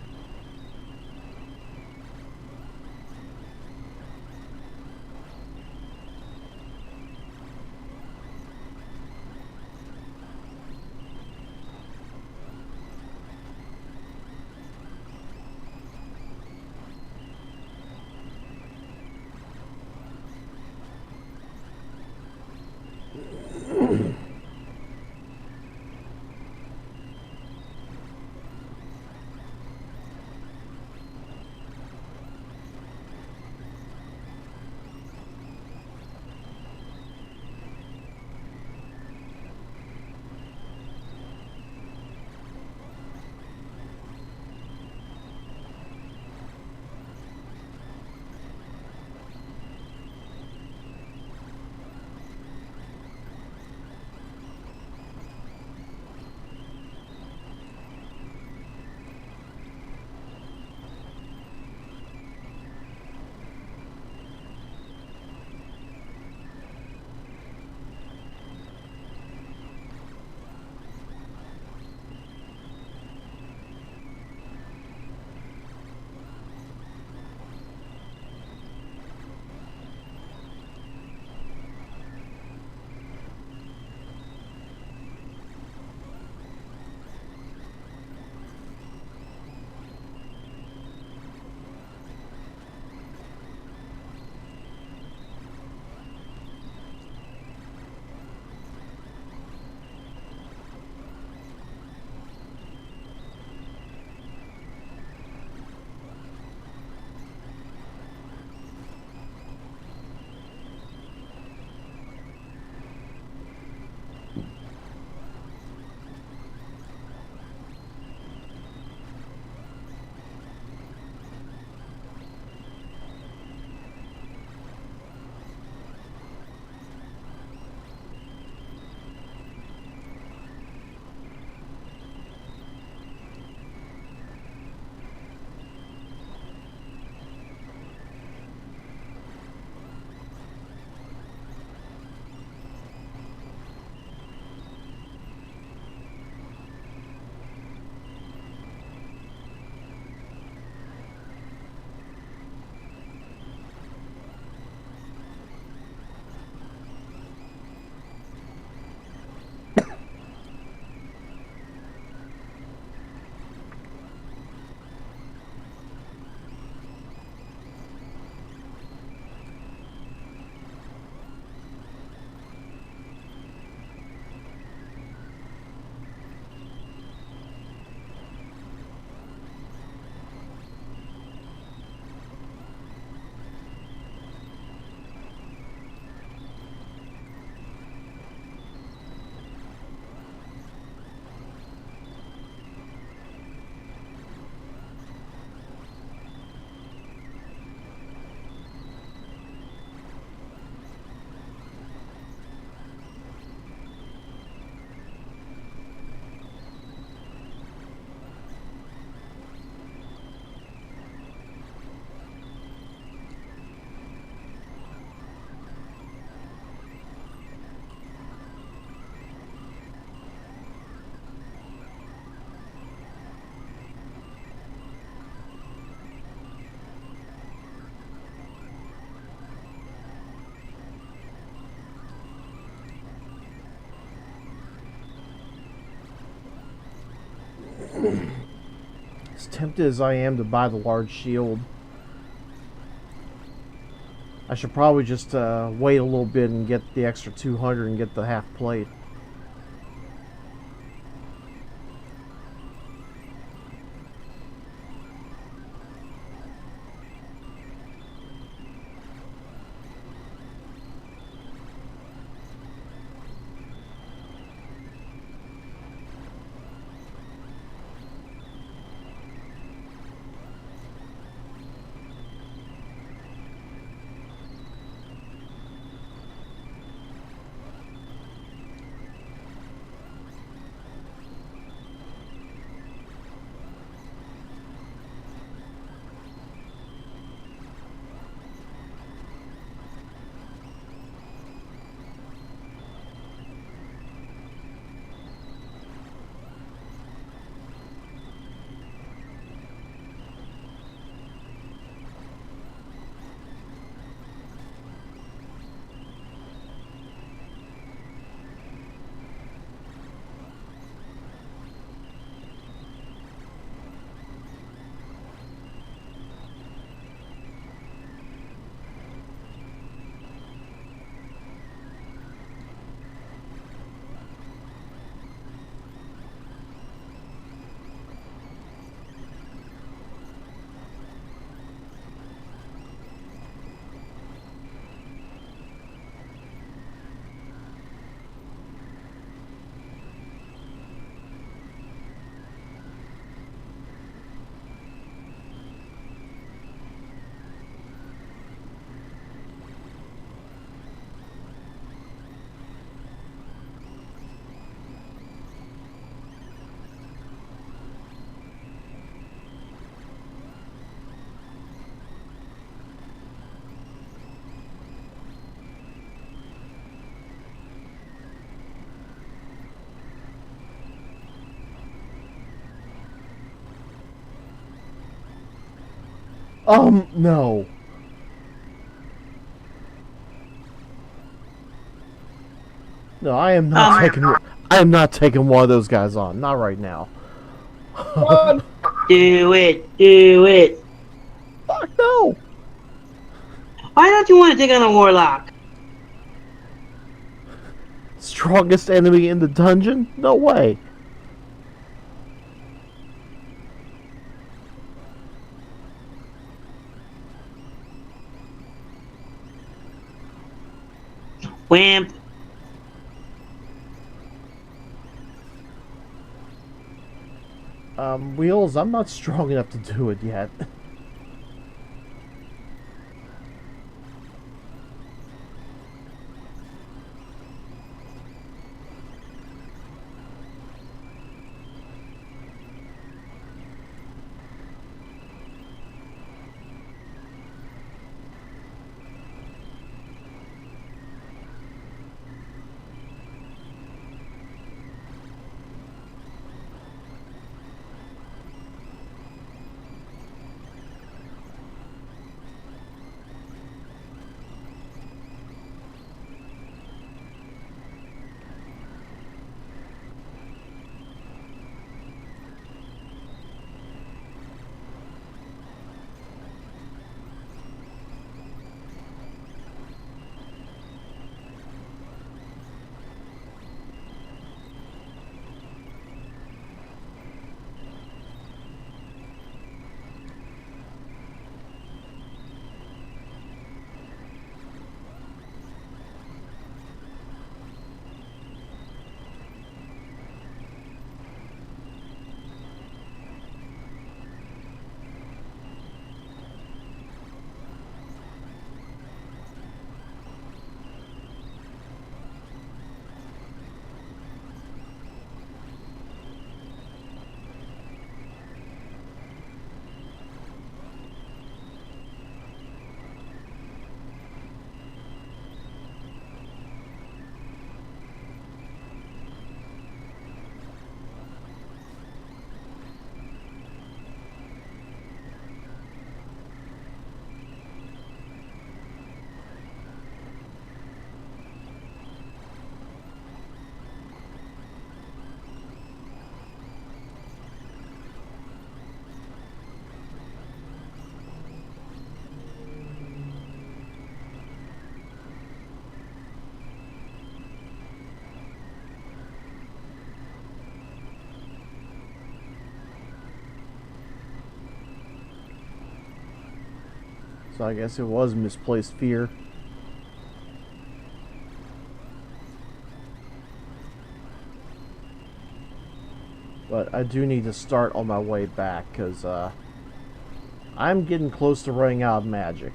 As tempted as I am to buy the large shield, I should probably just wait a little bit and get the extra 200 and get the half plate. No. No, I am not taking. I am not taking one of those guys on. Not right now. Run! Do it. Do it. Fuck no. Why don't you want to take on a warlock? Strongest enemy in the dungeon? No way. Wimp. Wheels, I'm not strong enough to do it yet. So I guess it was misplaced fear. But I do need to start on my way back, because I'm getting close to running out of magic.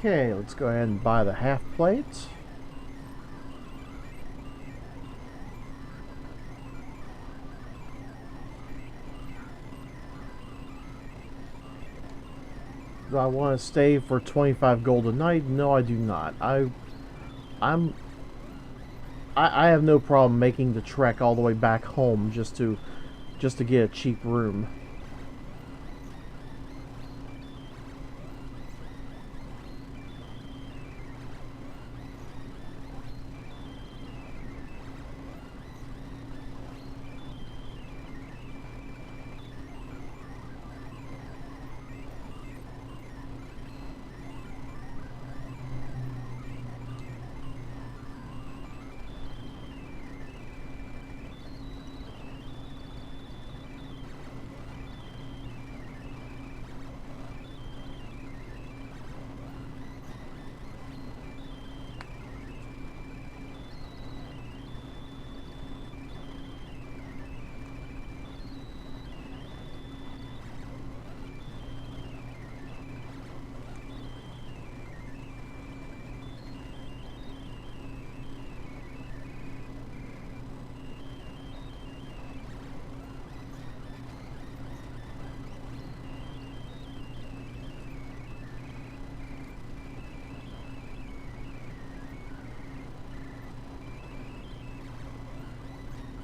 Okay, let's go ahead and buy the half plate. Do I want to stay for 25 gold a night? No, I do not. I have no problem making the trek all the way back home just to get a cheap room.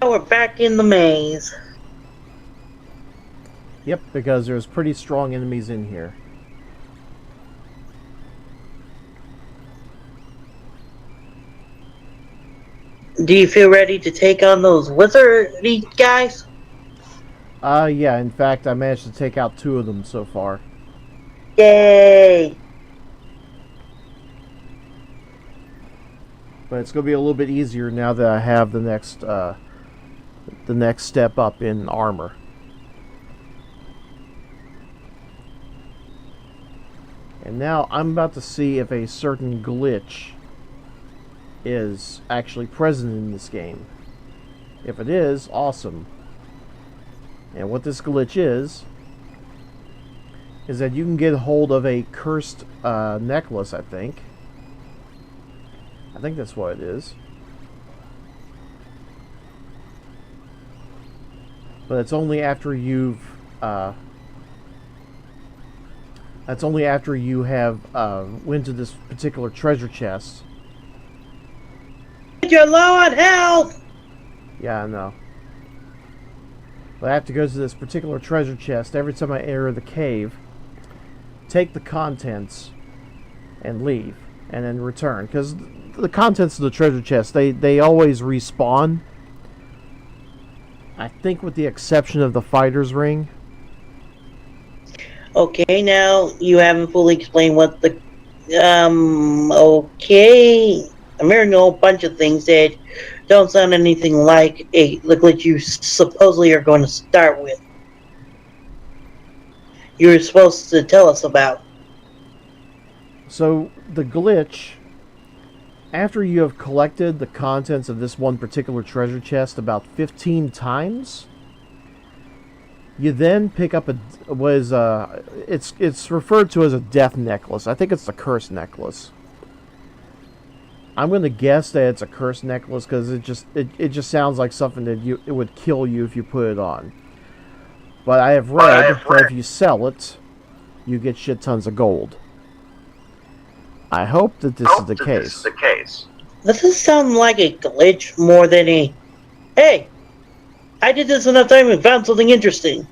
now we're back in the maze. Yep, because there's pretty strong enemies in here. Do you feel ready to take on those wizardy guys? Yeah, in fact, I managed to take out 2 of them so far. Yay! But it's going to be a little bit easier now that I have the next step up in armor. And now I'm about to see if a certain glitch is actually present in this game. If it is, awesome. And what this glitch is that you can get hold of a cursed necklace, I think. I think that's what it is. But it's only after you've that's only after you have went to this particular treasure chest. You're low on health! Yeah, I know. But I have to go to this particular treasure chest every time I enter the cave, take the contents, and leave, and then return. Because the contents of the treasure chest, they always respawn. I think with the exception of the fighter's ring. Okay, now you haven't fully explained what the... okay... I'm hearing a whole bunch of things that don't sound anything like the glitch you supposedly are going to start with. You were supposed to tell us about. So, the glitch, after you have collected the contents of this one particular treasure chest about 15 times, you then pick up it's referred to as a death necklace. I think it's the curse necklace. I'm going to guess that it's a curse necklace because it just sounds like something that it would kill you if you put it on. But I have read that if you sell it, you get shit tons of gold. I hope that this is the case. Does this sound like a glitch more than a... Hey! I did this enough time and found something interesting.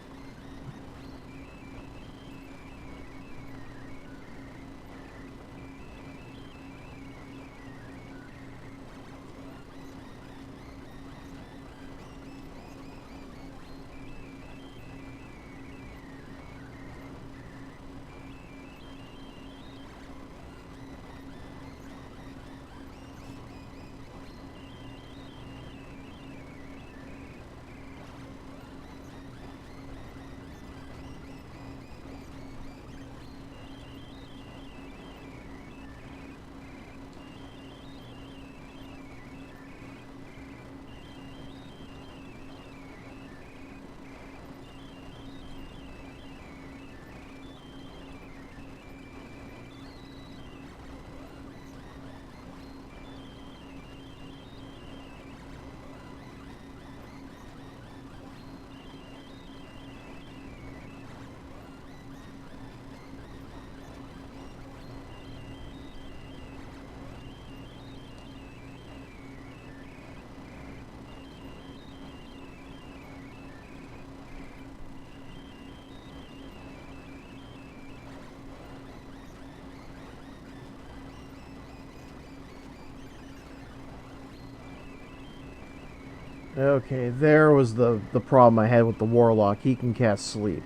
Okay, there was the problem I had with the warlock. He can cast sleep.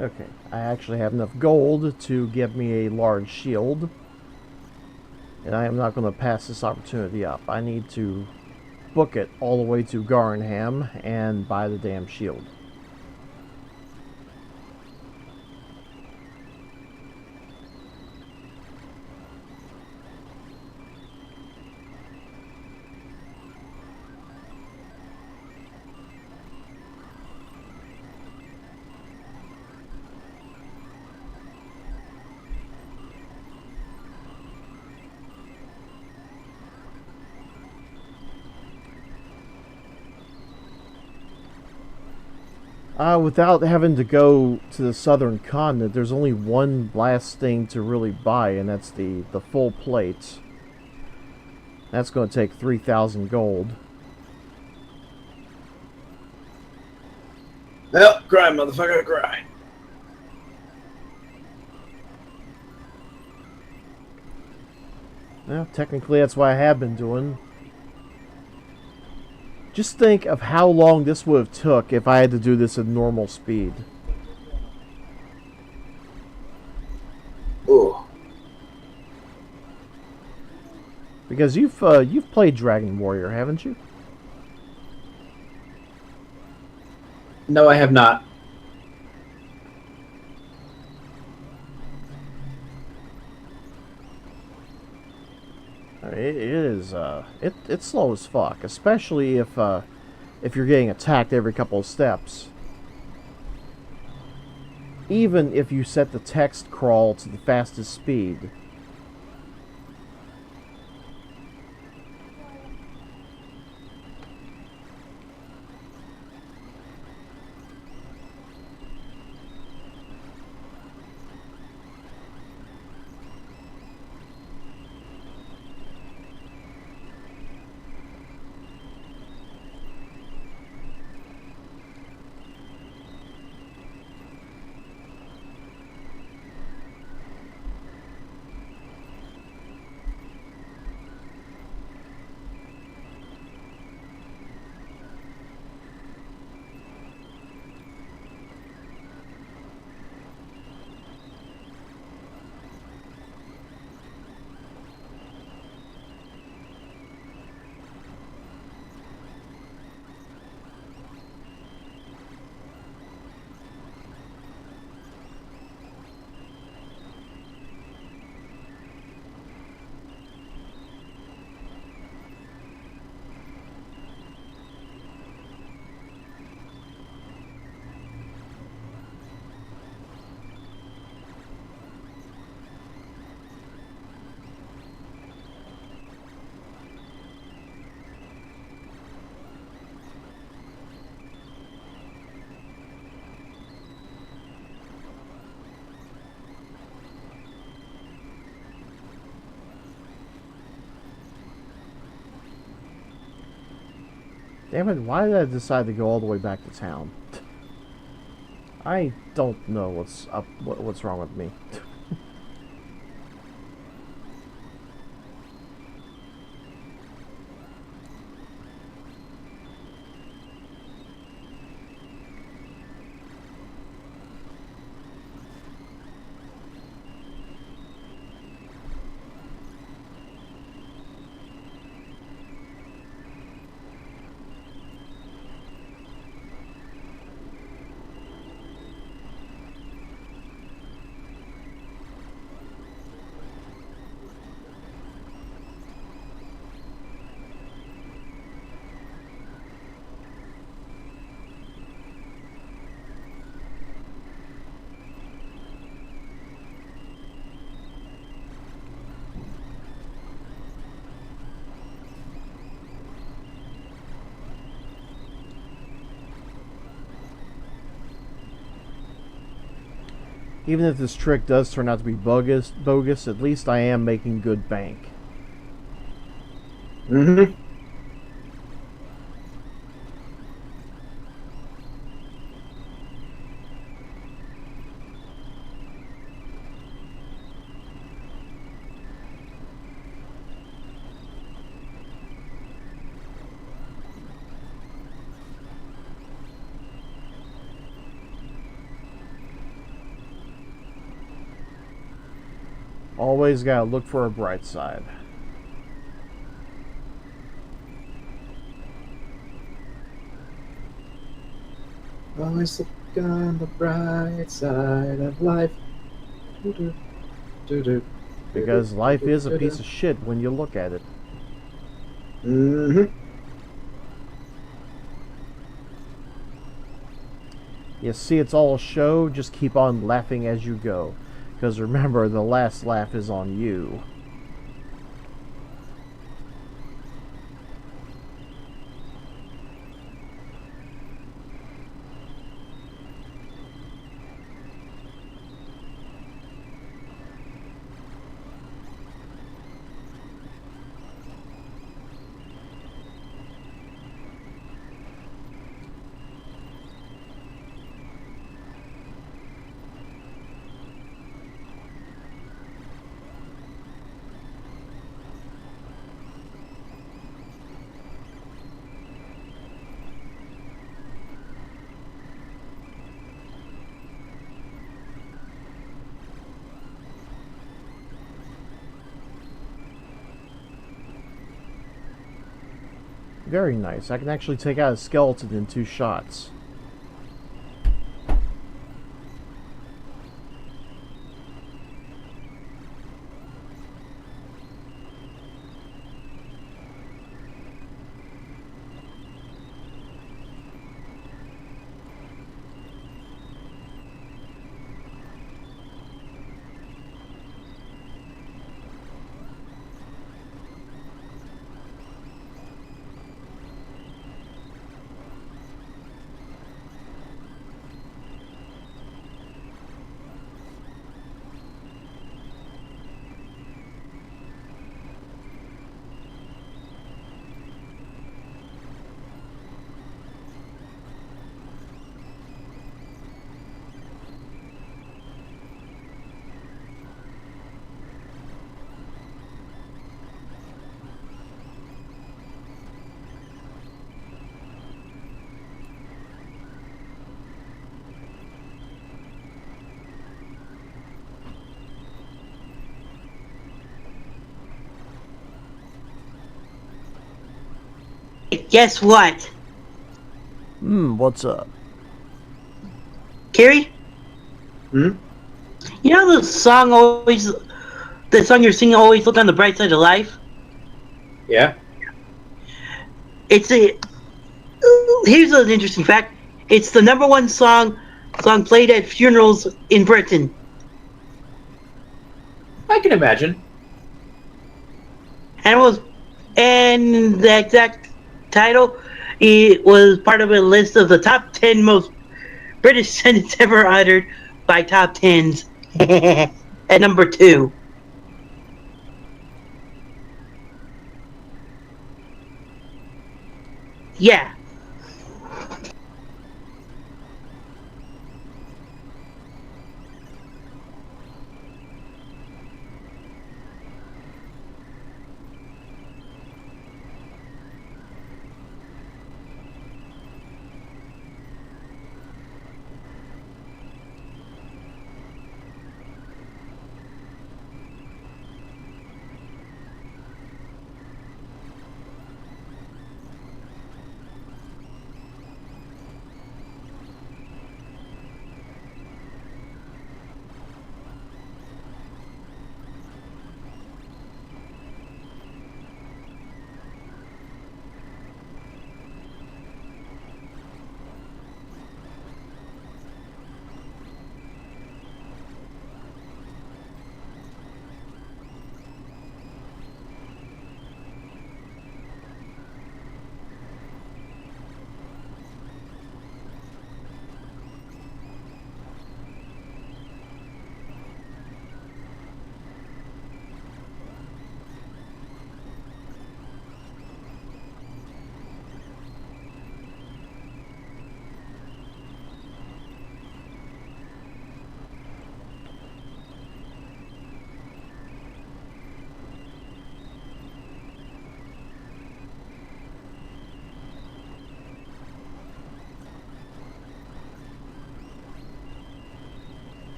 Okay, I actually have enough gold to give me a large shield. And I am not going to pass this opportunity up. I need to book it all the way to Garnham and buy the damn shield. Without having to go to the southern continent, there's only one last thing to really buy, and that's the full plate. That's going to take 3,000 gold. Well, grind, motherfucker, grind. Well, technically that's what I have been doing. Just think of how long this would have took if I had to do this at normal speed. Ooh. Because you've played Dragon Warrior, haven't you? No, I have not. It is it's slow as fuck, especially if you're getting attacked every couple of steps. Even if you set the text crawl to the fastest speed. Damn it, why did I decide to go all the way back to town? I don't know what's wrong with me. Even if this trick does turn out to be bogus, at least I am making good bank. Mm-hmm. Always gotta look for a bright side. Always look on the bright side of life. Because life is a piece of shit when you look at it. Mm-hmm. You see, it's all a show, just keep on laughing as you go. Because remember, the last laugh is on you. Very nice. I can actually take out a skeleton in 2 shots. Guess what? What's up? Carrie? Hmm? You know the song you're singing, Always Look on the Bright Side of Life? Yeah. Here's an interesting fact. It's the #1 song played at funerals in Britain. I can imagine. And the exact title, it was part of a list of the top 10 most British sentence ever uttered by top tens. At number 2. Yeah.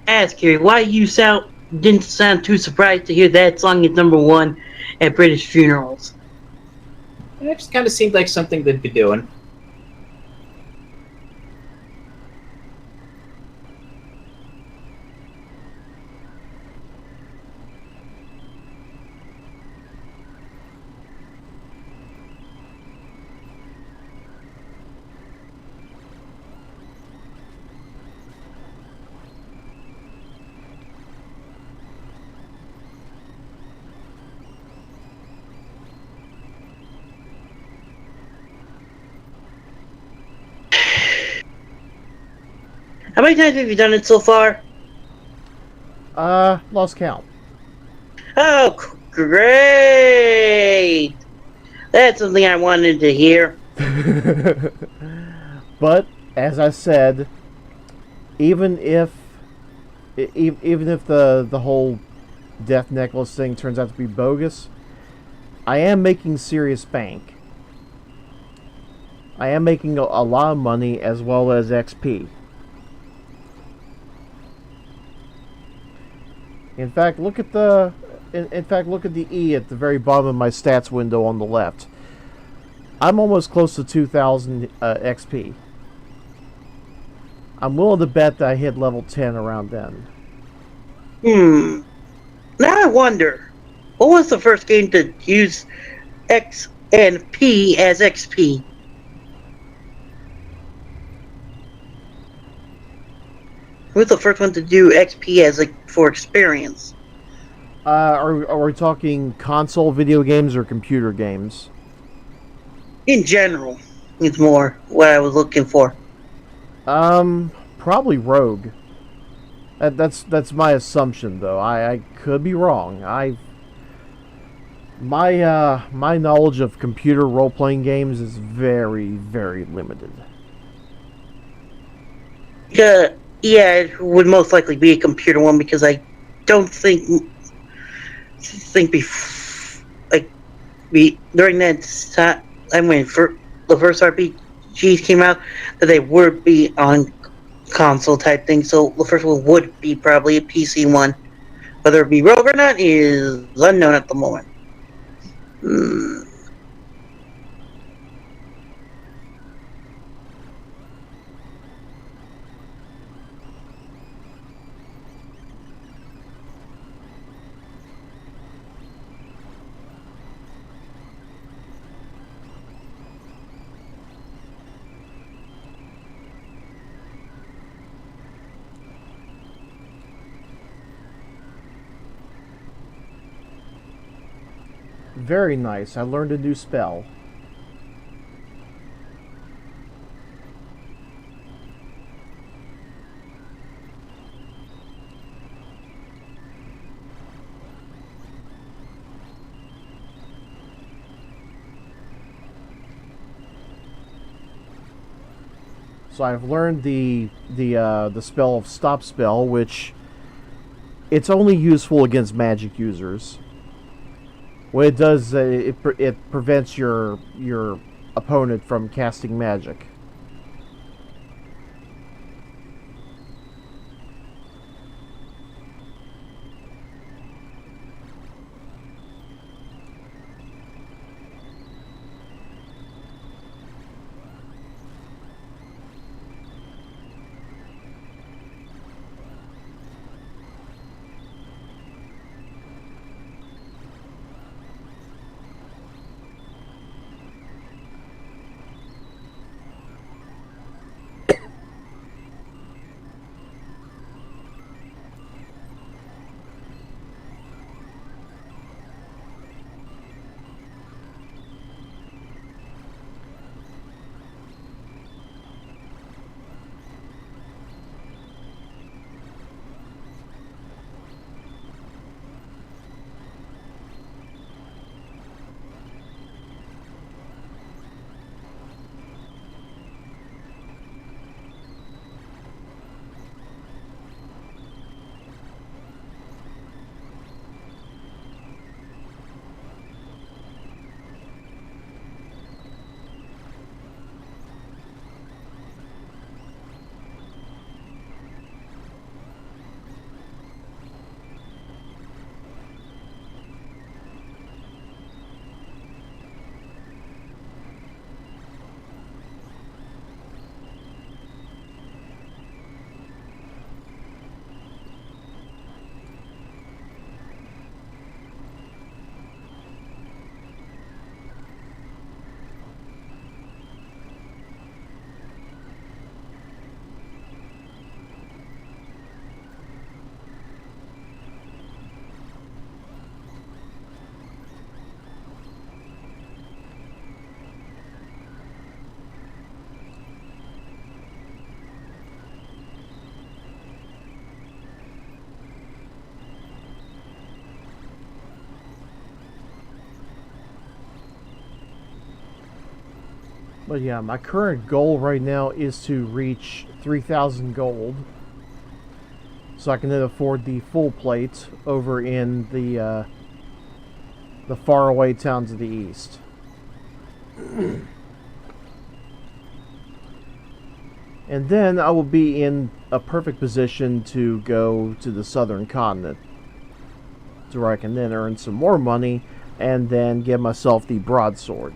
ask here, why you didn't sound too surprised to hear that song is #1 at British funerals? It just kind of seemed like something they'd be doing. How many times have you done it so far? Lost count. Oh, great! That's something I wanted to hear. But as I said, even if the whole death necklace thing turns out to be bogus, I am making serious bank. I am making a lot of money as well as XP. In fact, look at the E at the very bottom of my stats window on the left. I'm almost close to 2,000 XP. I'm willing to bet that I hit level 10 around then. Now I wonder, what was the first game to use X and P as XP? Who was the first one to do XP as for experience? Are we talking console video games or computer games? In general, is more what I was looking for. Probably Rogue. That's my assumption, though. I could be wrong. My knowledge of computer role-playing games is very, very limited. Yeah, it would most likely be a computer one because I don't think during that time when the first RPGs came out that they would be on console type thing. So the first one would be probably a PC one. Whether it be Rogue or not is unknown at the moment. Very nice. I learned a new spell. So I've learned the spell of Stop Spell, which it's only useful against magic users. What it does, it prevents your opponent from casting magic. But yeah, my current goal right now is to reach 3,000 gold, so I can then afford the full plate over in the faraway towns of the east. And then I will be in a perfect position to go to the southern continent, to where I can then earn some more money and then get myself the broadsword.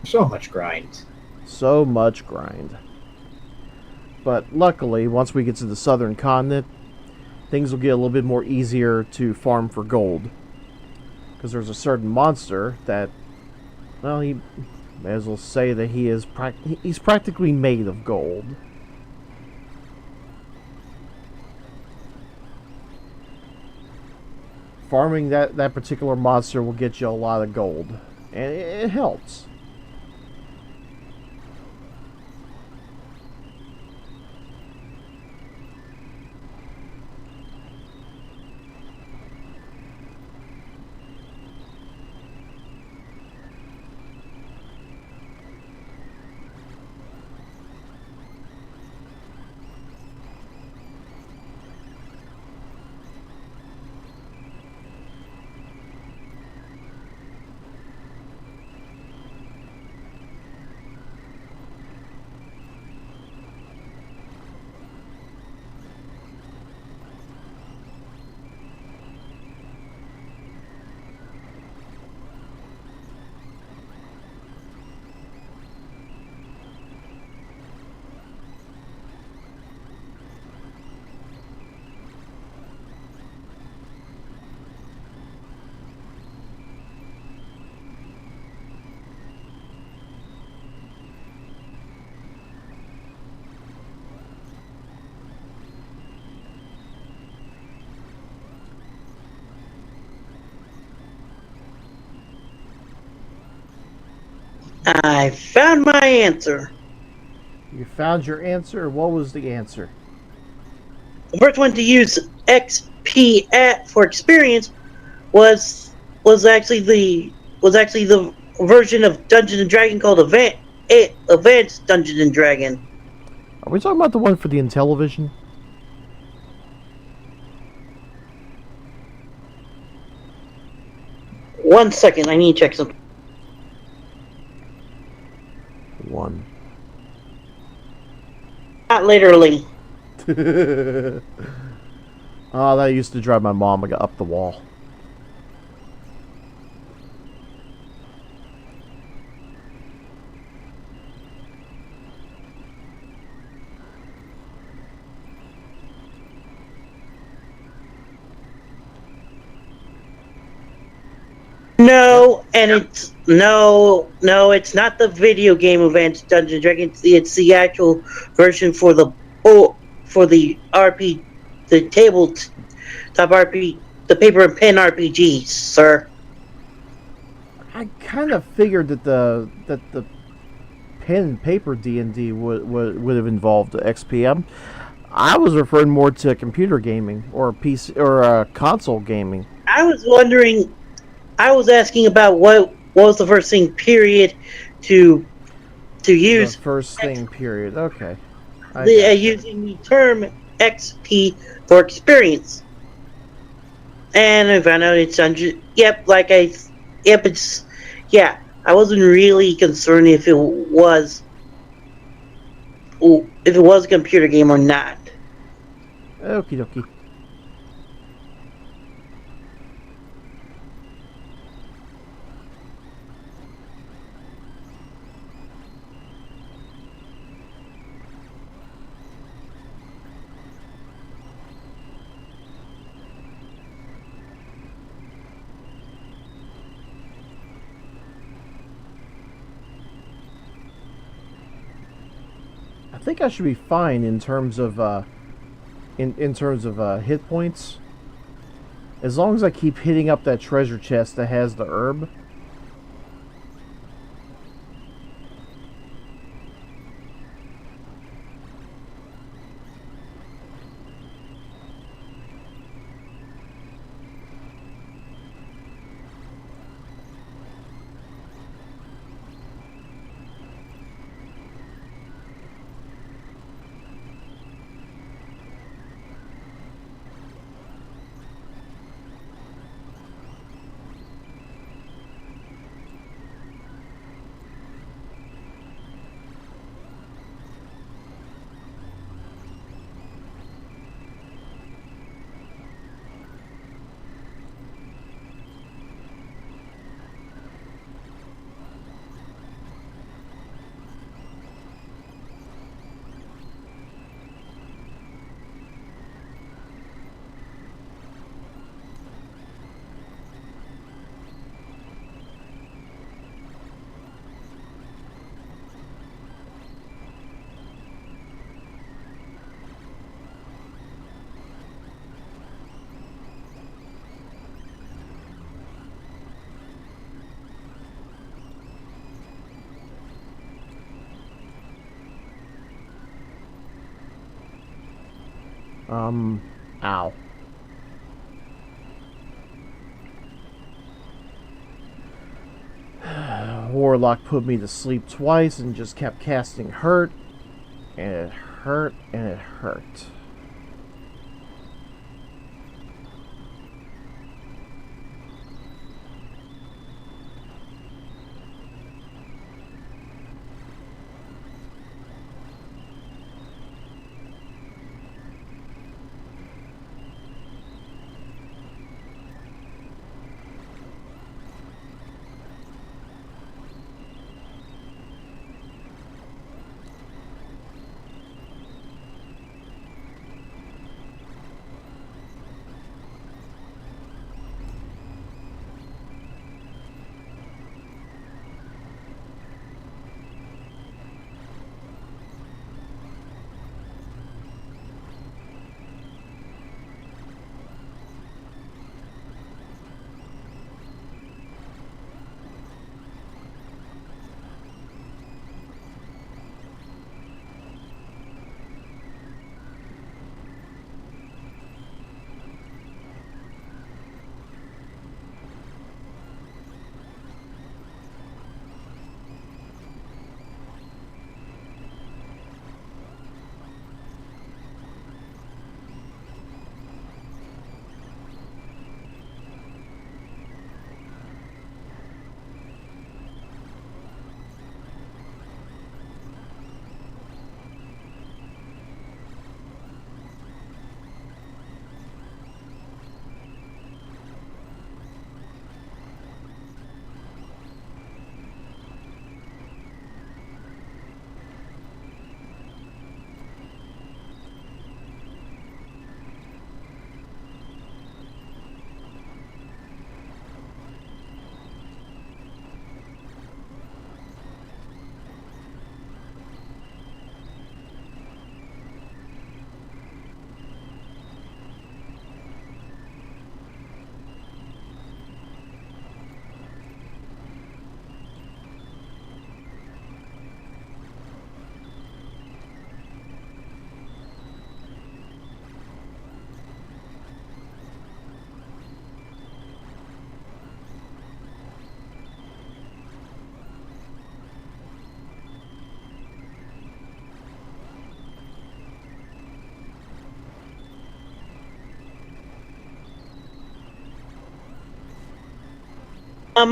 So much grind. So much grind. But luckily, once we get to the southern continent, things will get a little bit more easier to farm for gold. Because there's a certain monster that, well, he may as well say that he's practically made of gold. Farming that particular monster will get you a lot of gold. And it helps. I found my answer. You found your answer? What was the answer? The first one to use XP for experience was actually the version of Dungeons and Dragon called Advanced Dungeons and Dragon. Are we talking about the one for the Intellivision? One second, I need to check something. One. Not literally. Oh, that used to drive my mom up the wall. No, and it's it's not the video game Advanced Dungeons and Dragons. It's the actual version for the RP, the tabletop RP, the paper and pen RPGs, sir. I kind of figured that the pen and paper D&D would have involved XPM. I was referring more to computer gaming or PC or console gaming. I was wondering. I was asking about what was the first thing period to use. The first thing period. Okay. Using the term XP for experience. And I found out it's under. I wasn't really concerned if it was a computer game or not. Okie dokie. I think I should be fine in terms of hit points, as long as I keep hitting up that treasure chest that has the herb. Ow. Warlock put me to sleep twice and just kept casting hurt. And it hurt, and it hurt.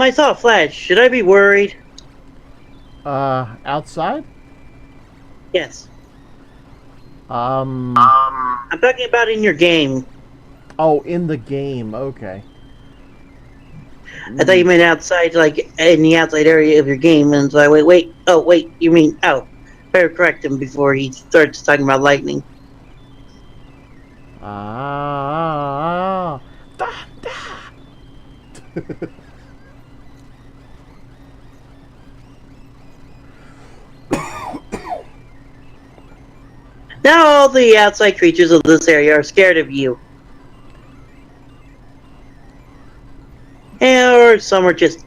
I saw a flash. Should I be worried? Outside? Yes. Um, I'm talking about in your game. oh, in the game, okay. I thought you meant outside, like in the outside area of your game. And so I wait. Oh, wait. You mean better correct him before he starts talking about lightning. Ah, da, da. Now all the outside creatures of this area are scared of you. Or some are just...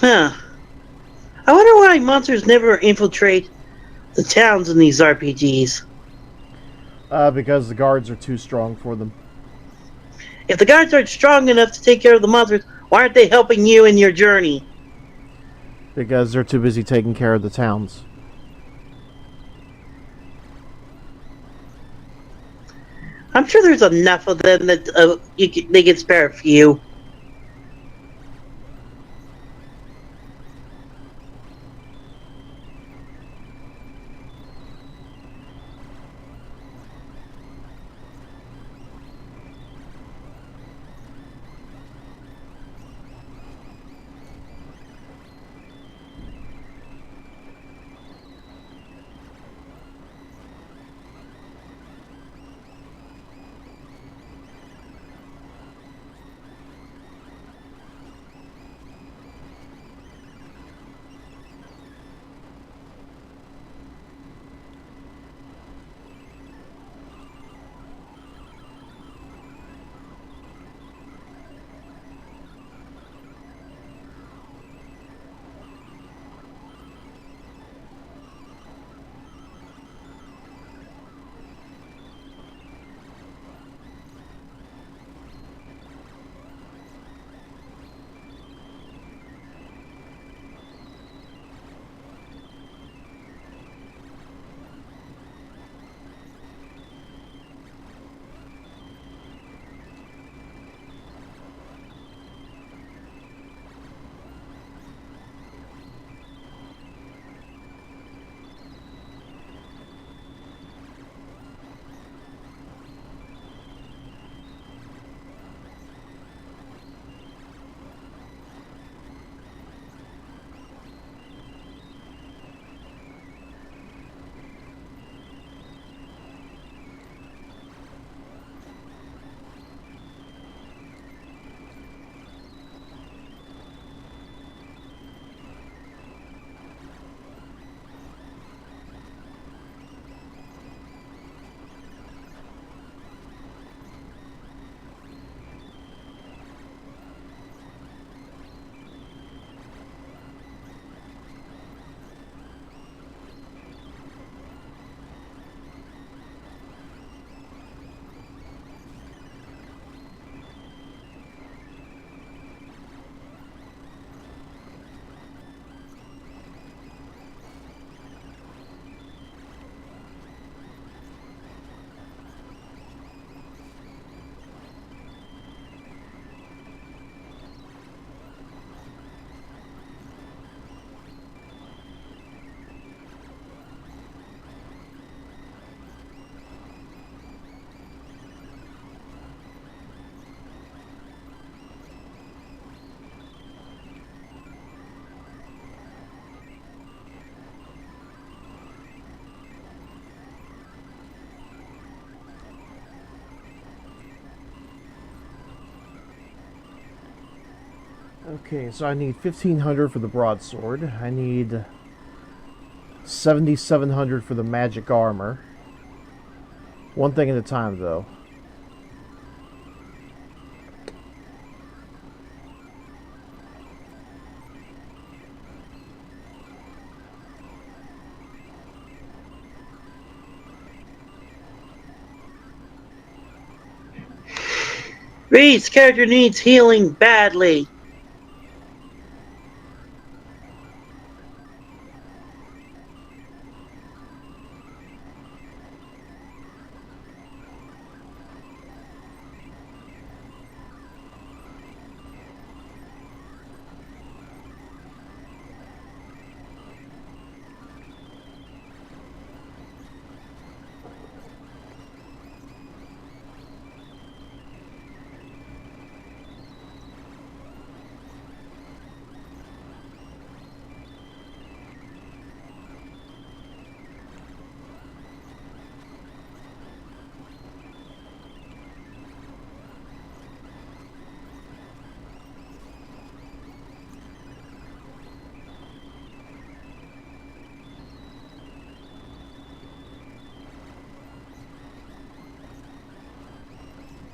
Huh. I wonder why monsters never infiltrate the towns in these RPGs. Because the guards are too strong for them. If the guards aren't strong enough to take care of the monsters, why aren't they helping you in your journey? Because they're too busy taking care of the towns. I'm sure there's enough of them that they can spare a few. Okay, so I need 1500 for the broadsword. I need 7700 for the magic armor. One thing at a time, though. Reese, character needs healing badly.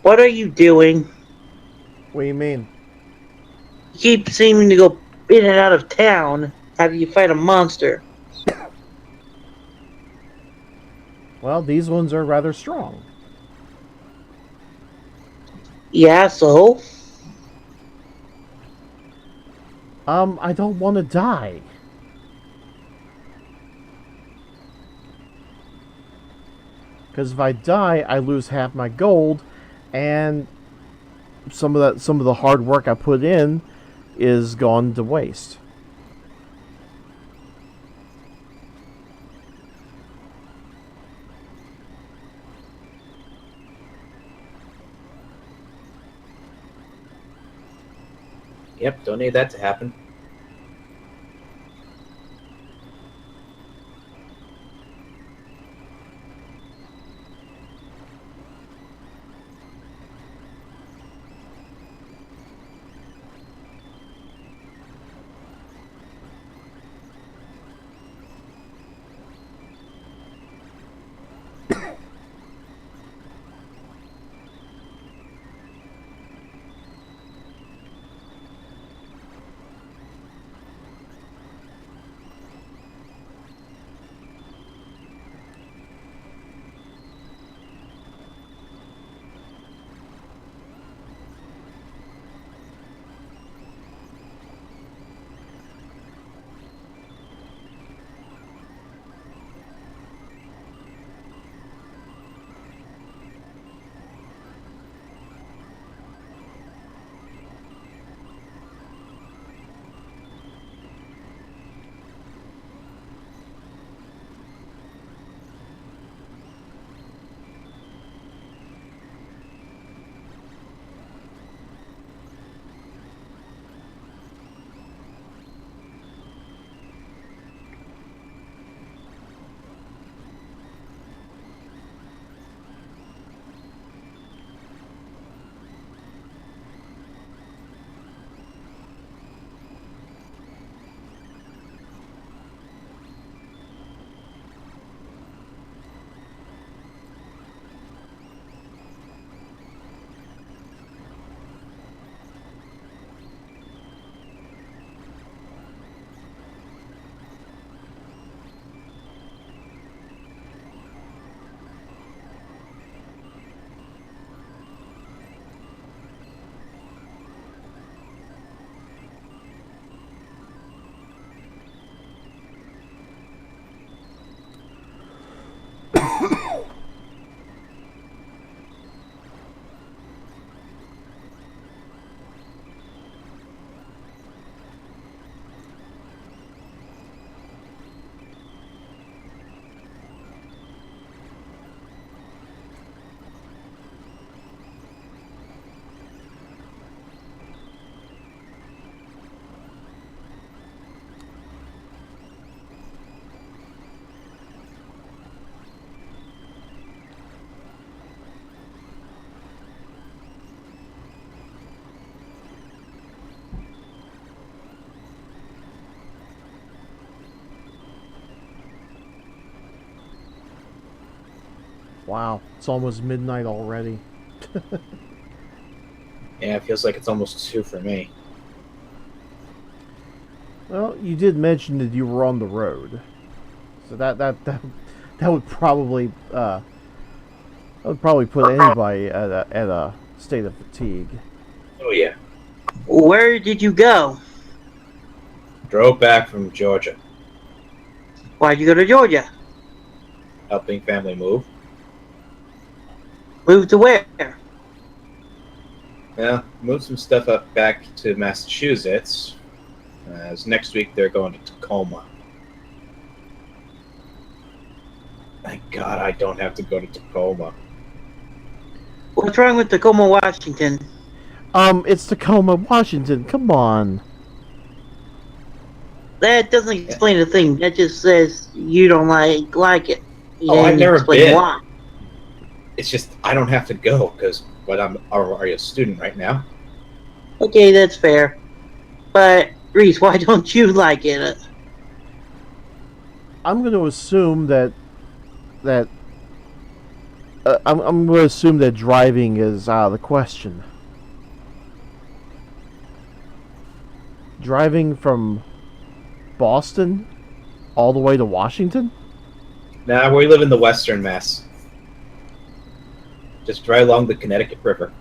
What are you doing? What do you mean? You keep seeming to go in and out of town. Have you fight a monster? Well, these ones are rather strong. Yeah, so? I don't want to die. Because if I die, I lose half my gold, and some of the hard work I put in is gone to waste. Yep, don't need that to happen. Wow, it's almost midnight already. Yeah, it feels like it's almost 2 for me. Well, you did mention that you were on the road, so that would probably put anybody at a state of fatigue. Oh yeah. Where did you go? Drove back from Georgia, Why'd you go to Georgia? helping family move. Moved to where? Yeah, moved some stuff up back to Massachusetts. As next week they're going to Tacoma. Thank God I don't have to go to Tacoma. What's wrong with Tacoma, Washington? It's Tacoma, Washington. Come on. That doesn't explain a thing. That just says you don't like it. You Oh, I've didn't never explain been. why. It's just I don't have to go because I'm already a student right now. Okay, that's fair. But Reese, why don't you like it? I'm going to assume that I'm going to assume that driving is out of the question. Driving from Boston all the way to Washington? Nah, we live in the Western Mass. Just right along the Connecticut River.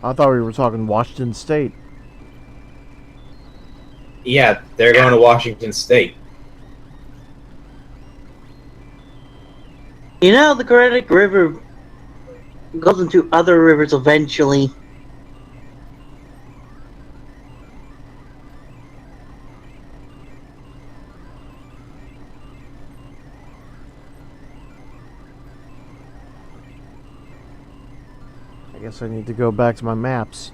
I thought we were talking Washington State. Yeah, they're going to Washington State. You know, the Connecticut River goes into other rivers eventually. I guess I need to go back to my maps.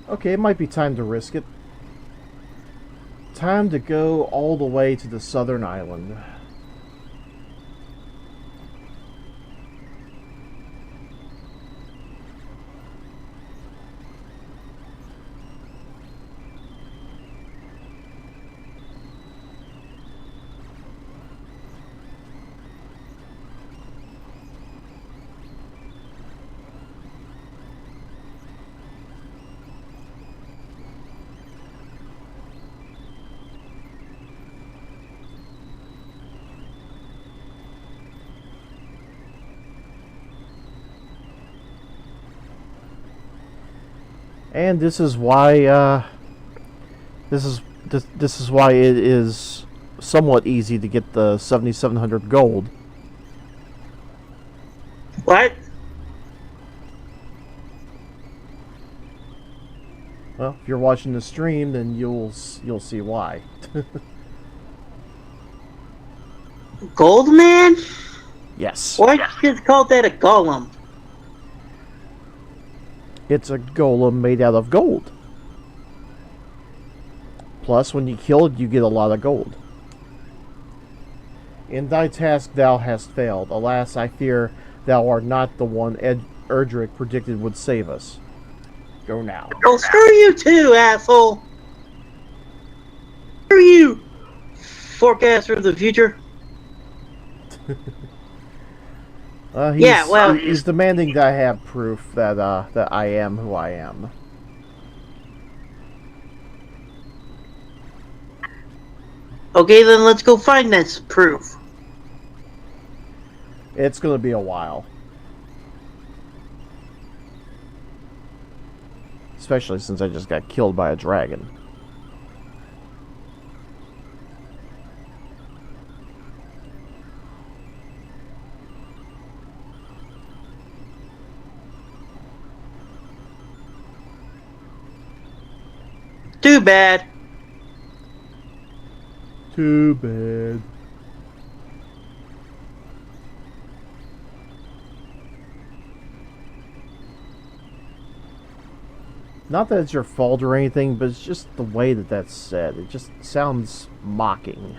Okay, it might be time to risk it. Time to go all the way to the southern island. And this is why this is why it is somewhat easy to get the 7,700 gold. What? Well, if you're watching the stream, then you'll see why. Goldman? Yes. Why did you call that a golem? It's a golem made out of gold. Plus, when you kill it, you get a lot of gold. In thy task thou hast failed. Alas, I fear thou art not the one Erdrick predicted would save us. Go now. Well, screw you too, asshole! Screw you, forecaster of the future. He's demanding that I have proof that that I am who I am. Okay, then let's go find this proof. It's going to be a while. Especially since I just got killed by a dragon. Too bad. Too bad. Not that it's your fault or anything, but it's just the way that that's said. It just sounds mocking.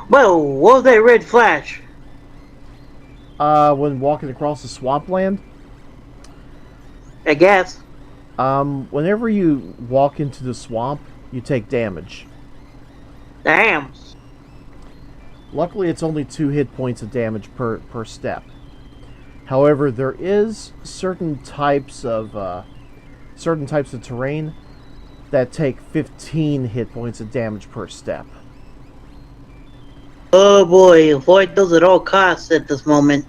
Whoa, what was that red flash? When walking across the swampland, I guess. whenever you walk into the swamp, you take damage. Damn. Luckily, it's only 2 hit points of damage per step. However, there is certain types of terrain that take 15 hit points of damage per step. Oh boy, avoid those at all costs at this moment.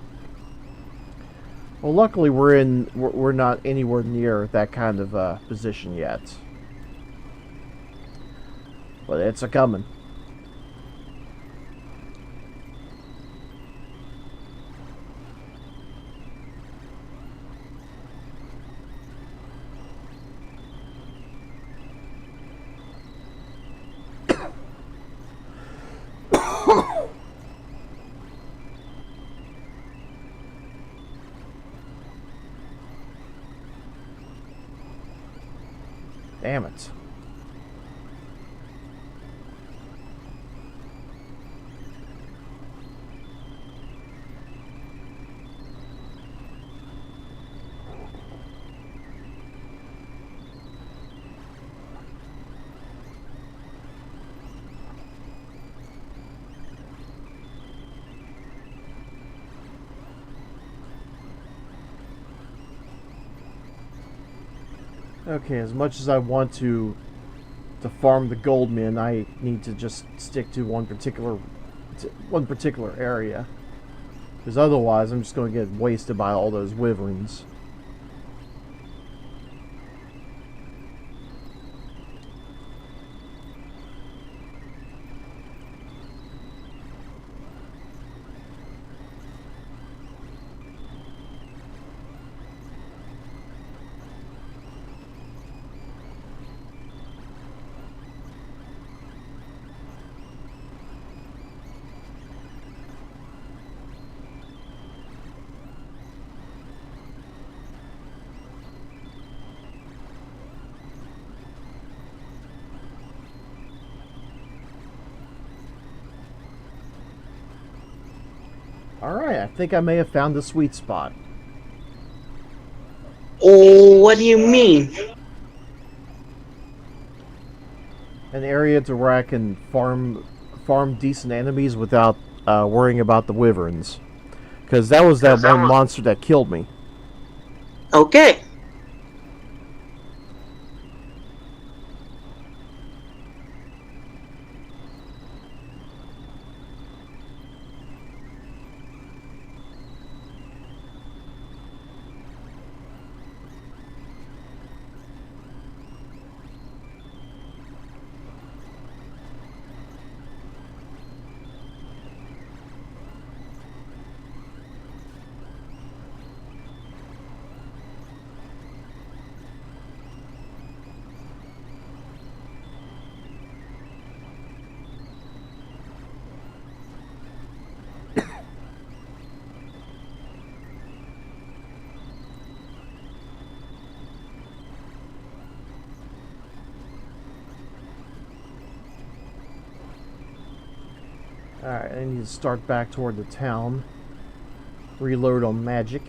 Well, luckily we're not anywhere near that kind of position yet. But it's a coming. Damn it. Okay, as much as I want to farm the gold min, I need to just stick to one particular area, because otherwise I'm just going to get wasted by all those wyverns. Alright, I think I may have found the sweet spot. Oh, what do you mean? An area to where I can farm decent enemies without worrying about the wyverns. Because that was that one monster that killed me. Okay. Alright, I need to start back toward the town. Reload on magic.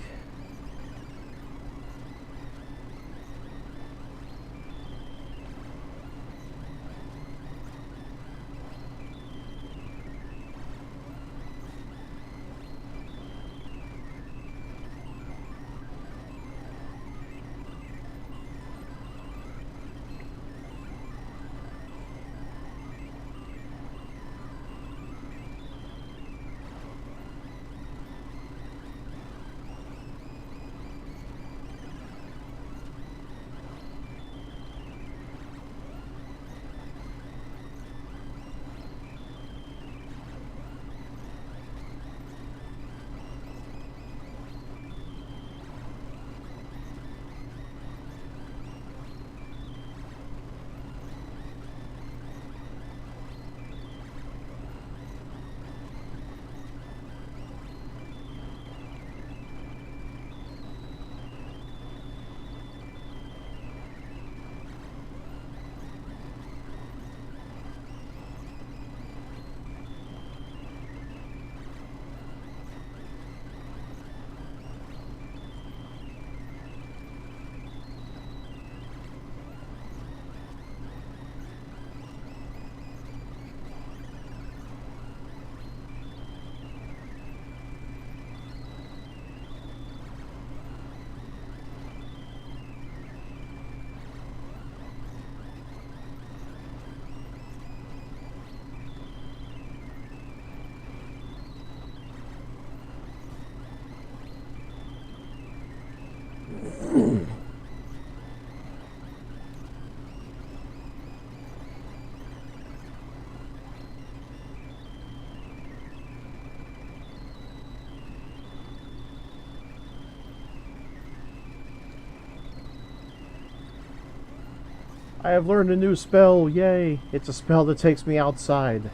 I have learned a new spell, yay! It's a spell that takes me outside.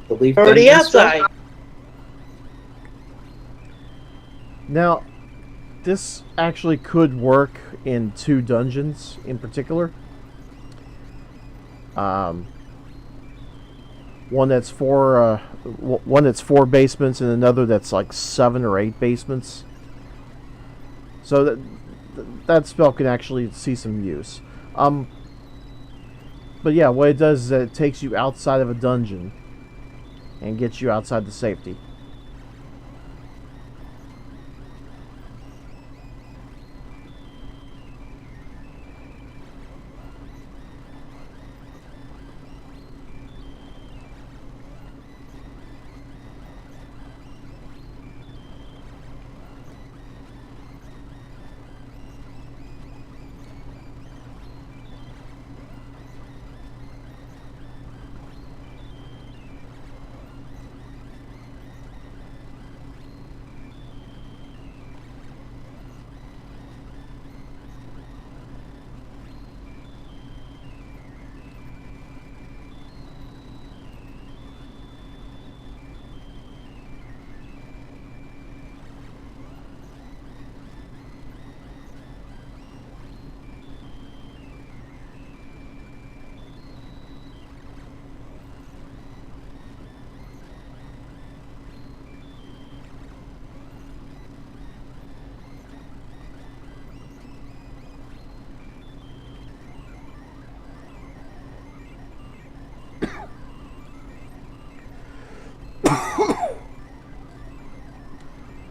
The leaf Already dungeon spell? outside. Now, this actually could work in 2 dungeons in particular. One that's 4 basements and another that's like 7 or 8 basements. So that spell can actually see some use. But yeah, what it does is that it takes you outside of a dungeon and gets you outside the safety.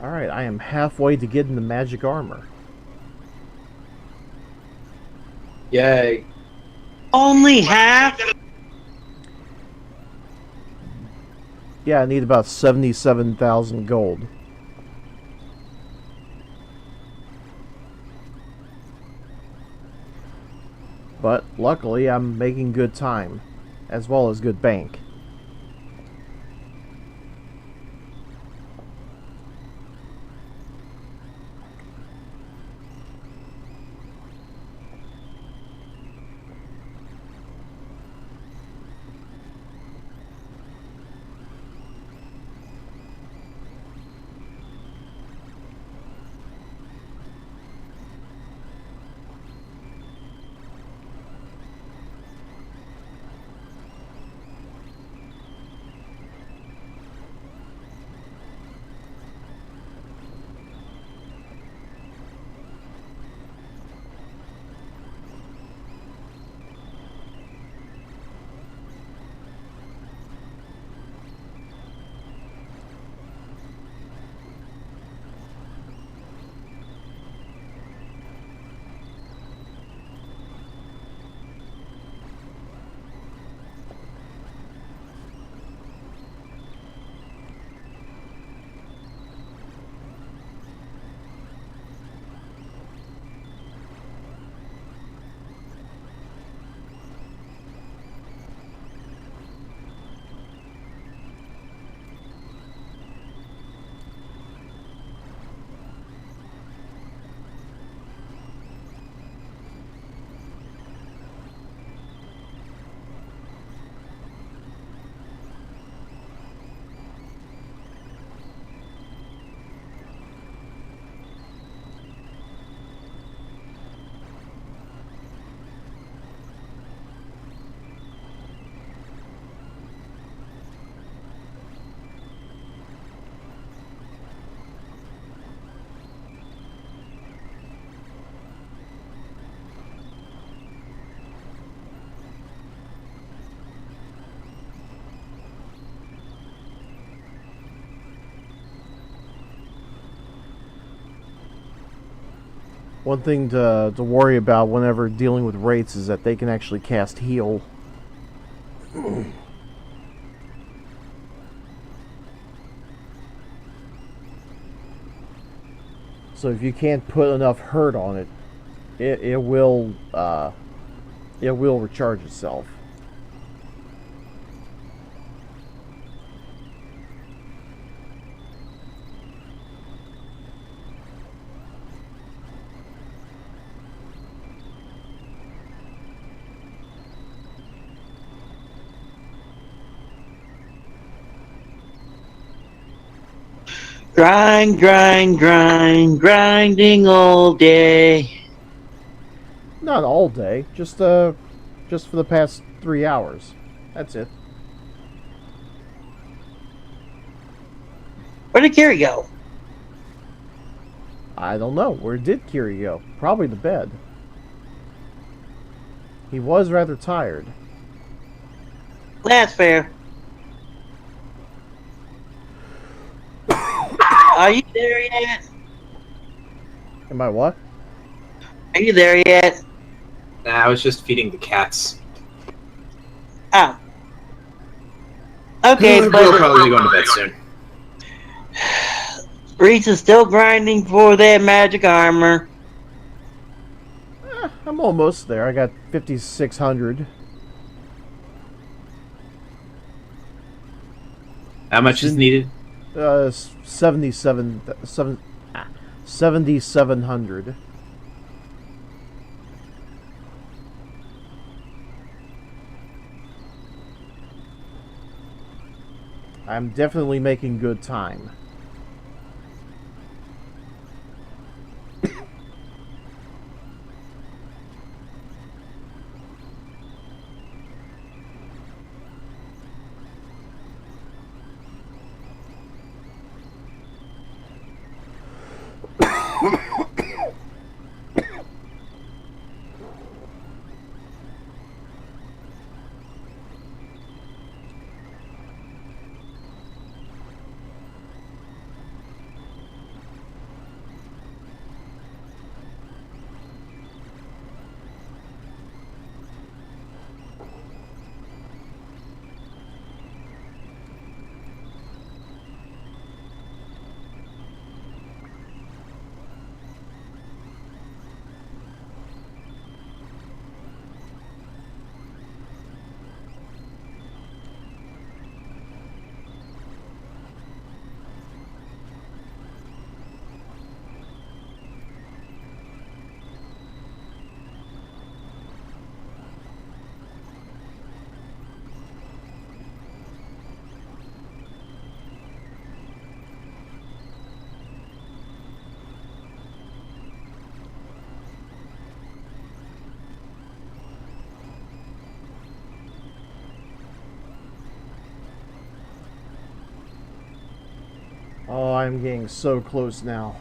Alright, I am halfway to getting the magic armor. Yay. Only half? Yeah, I need about 77,000 gold. But luckily, I'm making good time, as well as good bank. One thing to worry about whenever dealing with wraiths is that they can actually cast heal. So if you can't put enough hurt on it, it will recharge itself. Grinding all day. Not all day, just for the past 3 hours. That's it. Where did Kiri go? I don't know. Where did Kiri go? Probably to bed. He was rather tired. That's fair. Are you there yet? Am I what? Are you there yet? Nah, I was just feeding the cats. Oh. Okay, We're but probably going to bed soon. Reese is still grinding for that magic armor. I'm almost there. I got 5,600. How much is needed? 7,700. I'm definitely making good time. Oh, I'm getting so close now.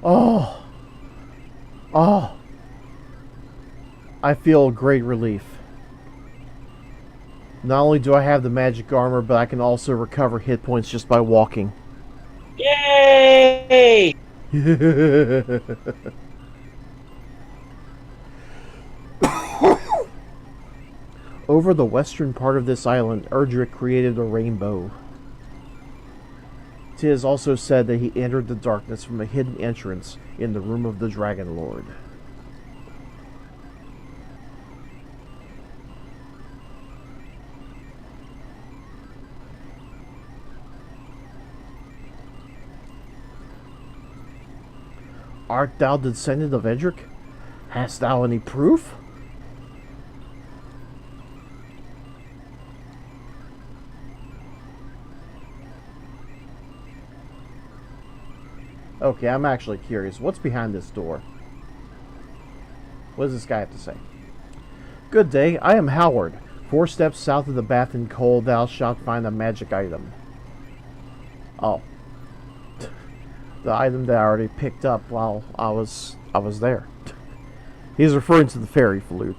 Oh. Oh. I feel great relief. Not only do I have the magic armor, but I can also recover hit points just by walking. Yay! Over the western part of this island, Erdrick created a rainbow. 'Tis also said that he entered the darkness from a hidden entrance in the room of the Dragon Lord. Art thou the descendant of Edric? Hast thou any proof? Okay, I'm actually curious. What's behind this door? What does this guy have to say? Good day, I am Howard. 4 steps south of the bath in coal, thou shalt find a magic item. Oh. The item that I already picked up while I was there. He's referring to the fairy flute.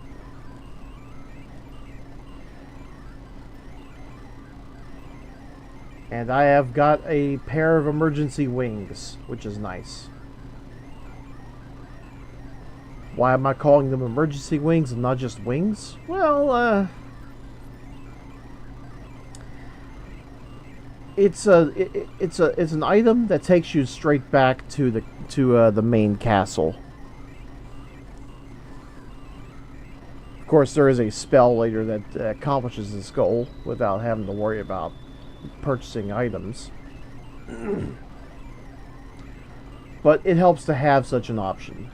And I have got a pair of emergency wings, which is nice. Why am I calling them emergency wings and not just wings? Well, it's an item that takes you straight back to the main castle. Of course, there is a spell later that accomplishes this goal without having to worry about purchasing items. But it helps to have such an option.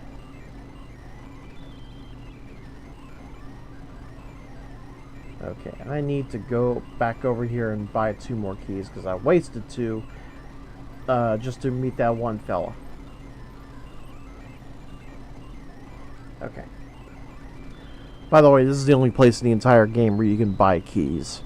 Okay, I need to go back over here and buy 2 more keys because I wasted 2 just to meet that one fella. Okay. By the way, this is the only place in the entire game where you can buy keys.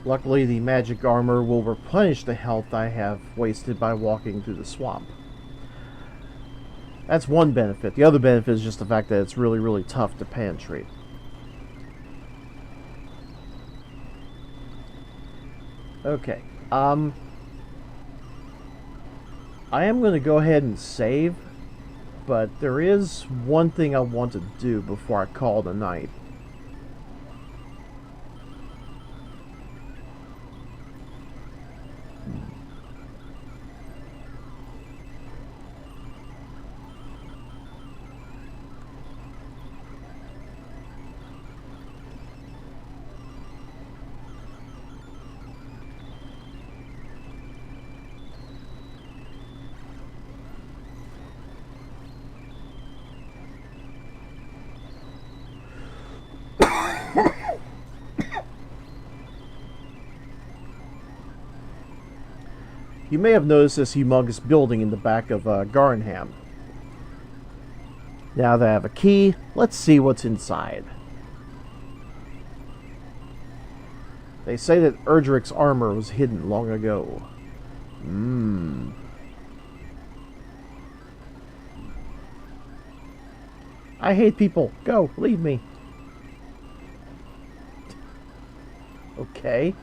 Luckily, the magic armor will replenish the health I have wasted by walking through the swamp. That's one benefit. The other benefit is just the fact that it's really, really tough to penetrate. Okay. I am going to go ahead and save, but there is one thing I want to do before I call it a night. You may have noticed this humongous building in the back of Garnham. Now that I have a key, let's see what's inside. They say that Erdrick's armor was hidden long ago. I hate people. Go, leave me. Okay.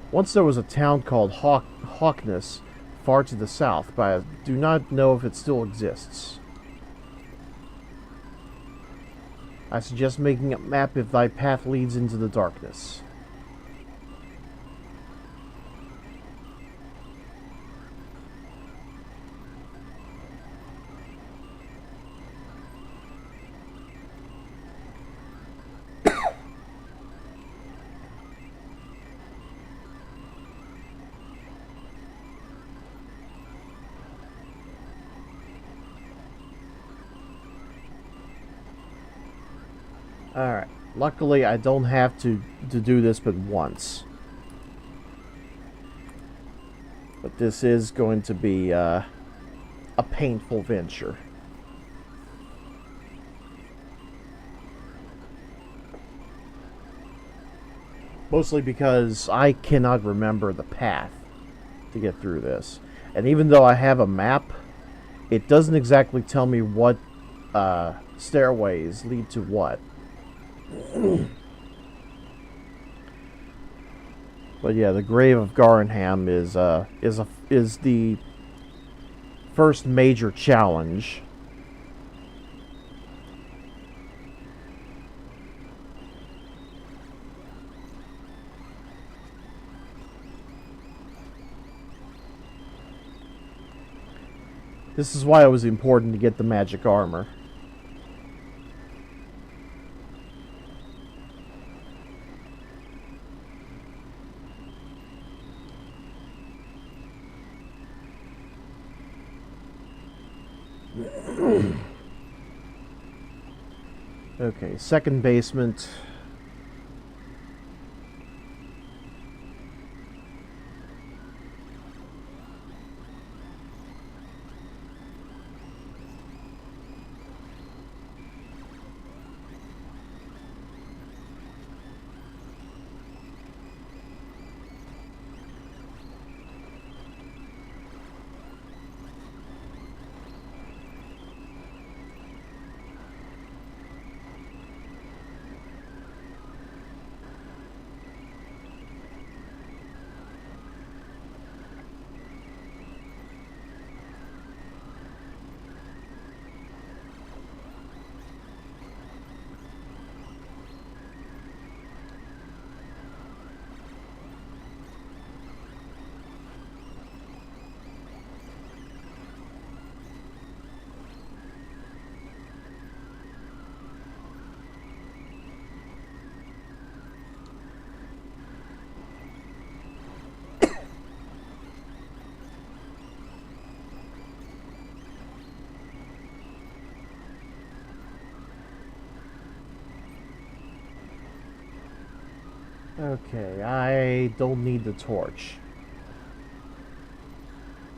Once there was a town called Hawkness, far to the south, but I do not know if it still exists. I suggest making a map if thy path leads into the darkness. Alright, Luckily, I don't have to do this but once. But this is going to be a painful venture. Mostly because I cannot remember the path to get through this. And even though I have a map, it doesn't exactly tell me what stairways lead to what. But yeah, the Grave of Garenham is the first major challenge. This is why it was important to get the magic armor. Okay, second basement. Okay, I don't need the torch.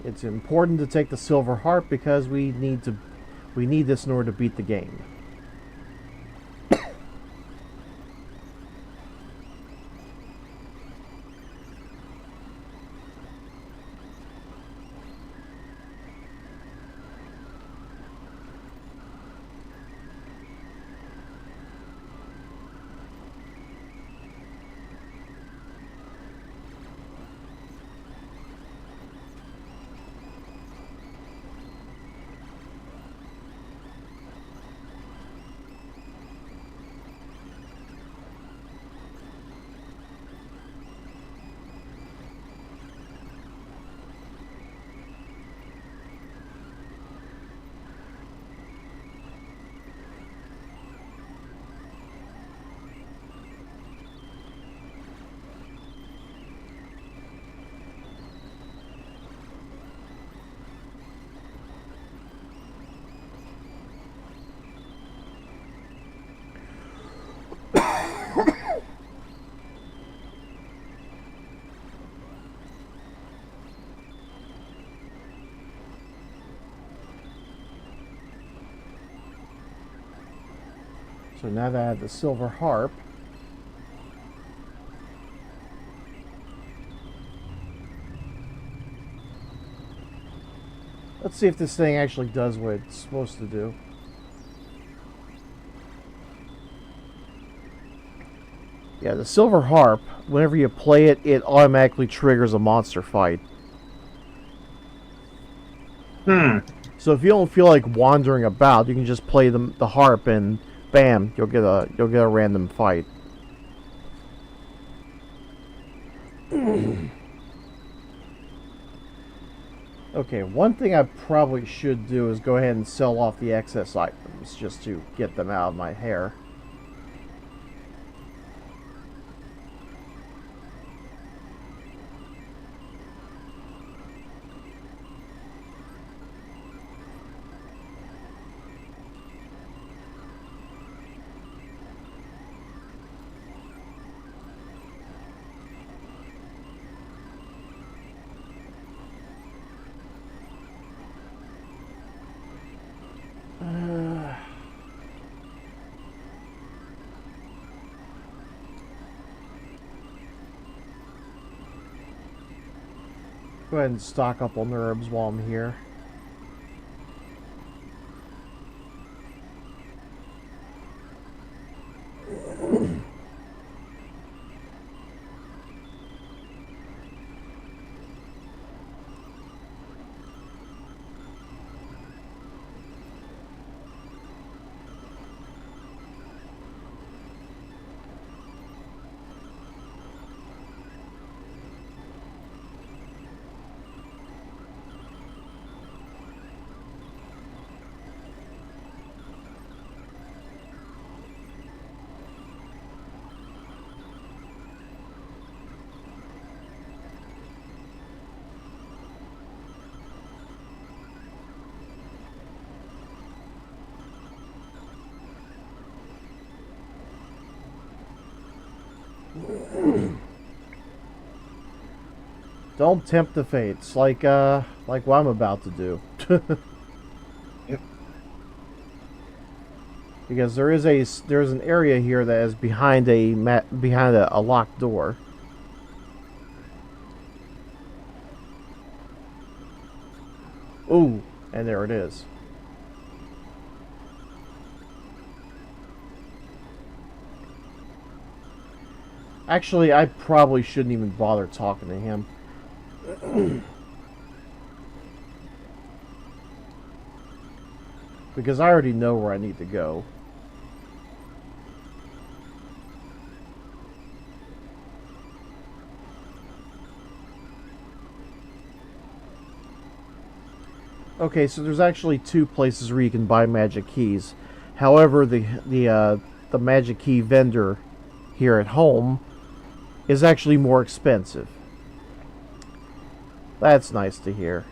It's important to take the silver harp because we need this in order to beat the game. So now that I have the silver harp, let's see if this thing actually does what it's supposed to do. Yeah, the silver harp, whenever you play it, it automatically triggers a monster fight. So if you don't feel like wandering about, you can just play the harp and bam, you'll get a random fight. Okay, one thing I probably should do is go ahead and sell off the excess items just to get them out of my hair. Go ahead and stock up on herbs while I'm here. Don't tempt the fates, like what I'm about to do. Yep. Because there's an area here that is behind a locked door. Ooh, and there it is. Actually, I probably shouldn't even bother talking to him. Because I already know where I need to go. Okay, so there's actually two places where you can buy magic keys. However, the magic key vendor here at home is actually more expensive. That's nice to hear.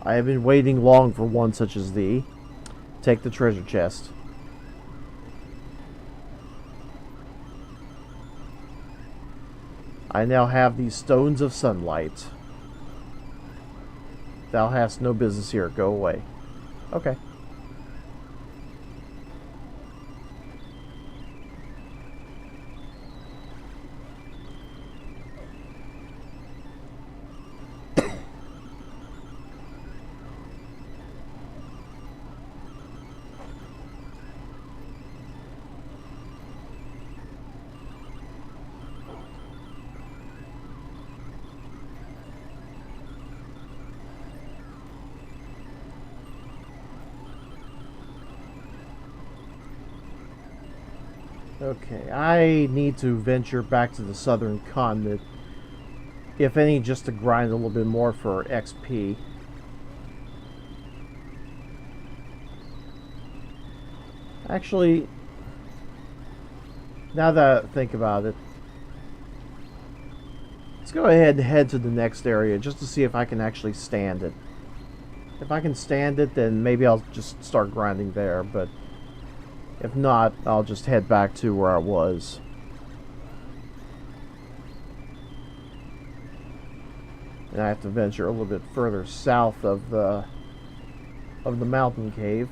I have been waiting long for one such as thee. Take the treasure chest. I now have these stones of sunlight. Thou hast no business here. Go away. Okay. Okay, I need to venture back to the southern continent, if any, just to grind a little bit more for XP. Actually, now that I think about it, let's go ahead and head to the next area just to see if I can actually stand it. If I can stand it, then maybe I'll just start grinding there, but if not, I'll just head back to where I was. And I have to venture a little bit further south of the mountain cave.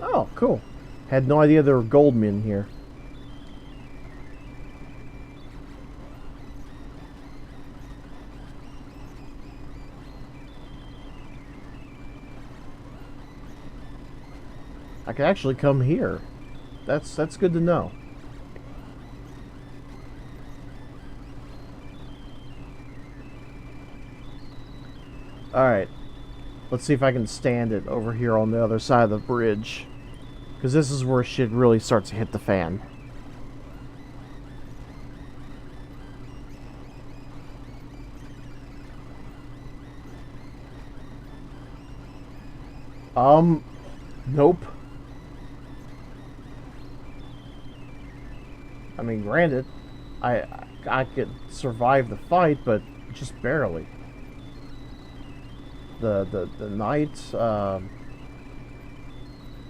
Oh, cool. Had no idea there were goldmen here. I can actually come here. That's good to know. Alright. Let's see if I can stand it over here on the other side of the bridge. Because this is where shit really starts to hit the fan. Nope. I mean, granted, I could survive the fight, but just barely. the knight.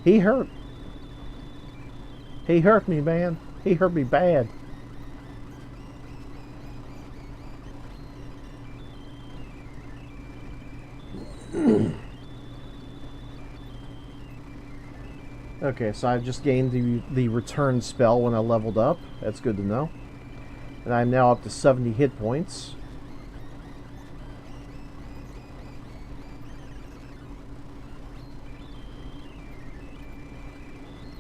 He hurt. He hurt me, man. He hurt me bad. Okay, so I just gained the return spell when I leveled up. That's good to know. And I'm now up to 70 hit points.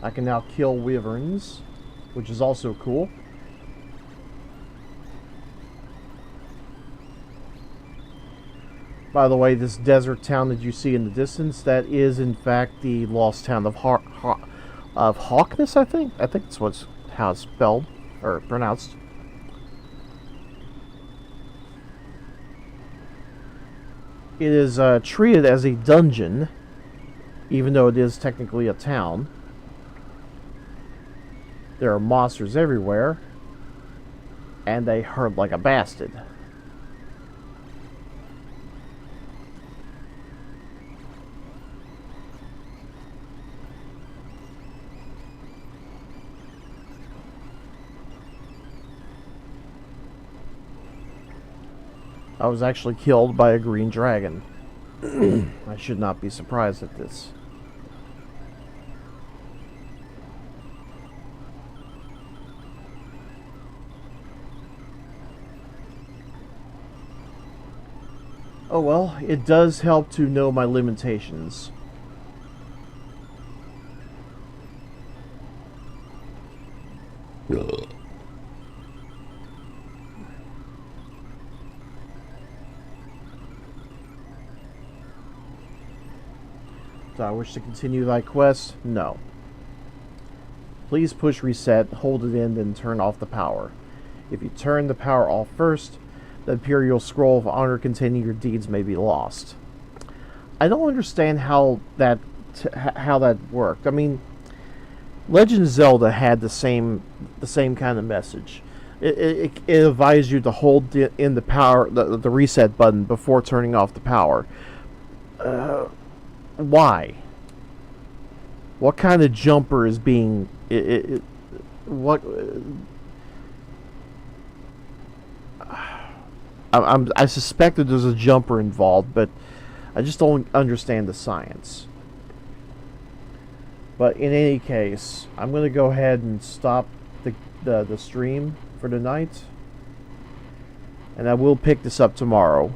I can now kill wyverns, which is also cool. By the way, this desert town that you see in the distance, that is in fact the lost town of Hawkness, I think. I think that's how it's spelled or pronounced. It is treated as a dungeon, even though it is technically a town. There are monsters everywhere, and they hurt like a bastard. I was actually killed by a green dragon. I should not be surprised at this. Oh well, it does help to know my limitations. Do I wish to continue thy quest? No. Please push reset, hold it in, then turn off the power. If you turn the power off first, the Imperial Scroll of Honor containing your deeds may be lost. I don't understand how that worked. I mean, Legend of Zelda had the same kind of message. It advised you to hold in the power, the reset button before turning off the power. Why? What kind of jumper is being... what... I suspect that there's a jumper involved, but I just don't understand the science. But in any case, I'm going to go ahead and stop the stream for tonight. And I will pick this up tomorrow.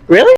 Really?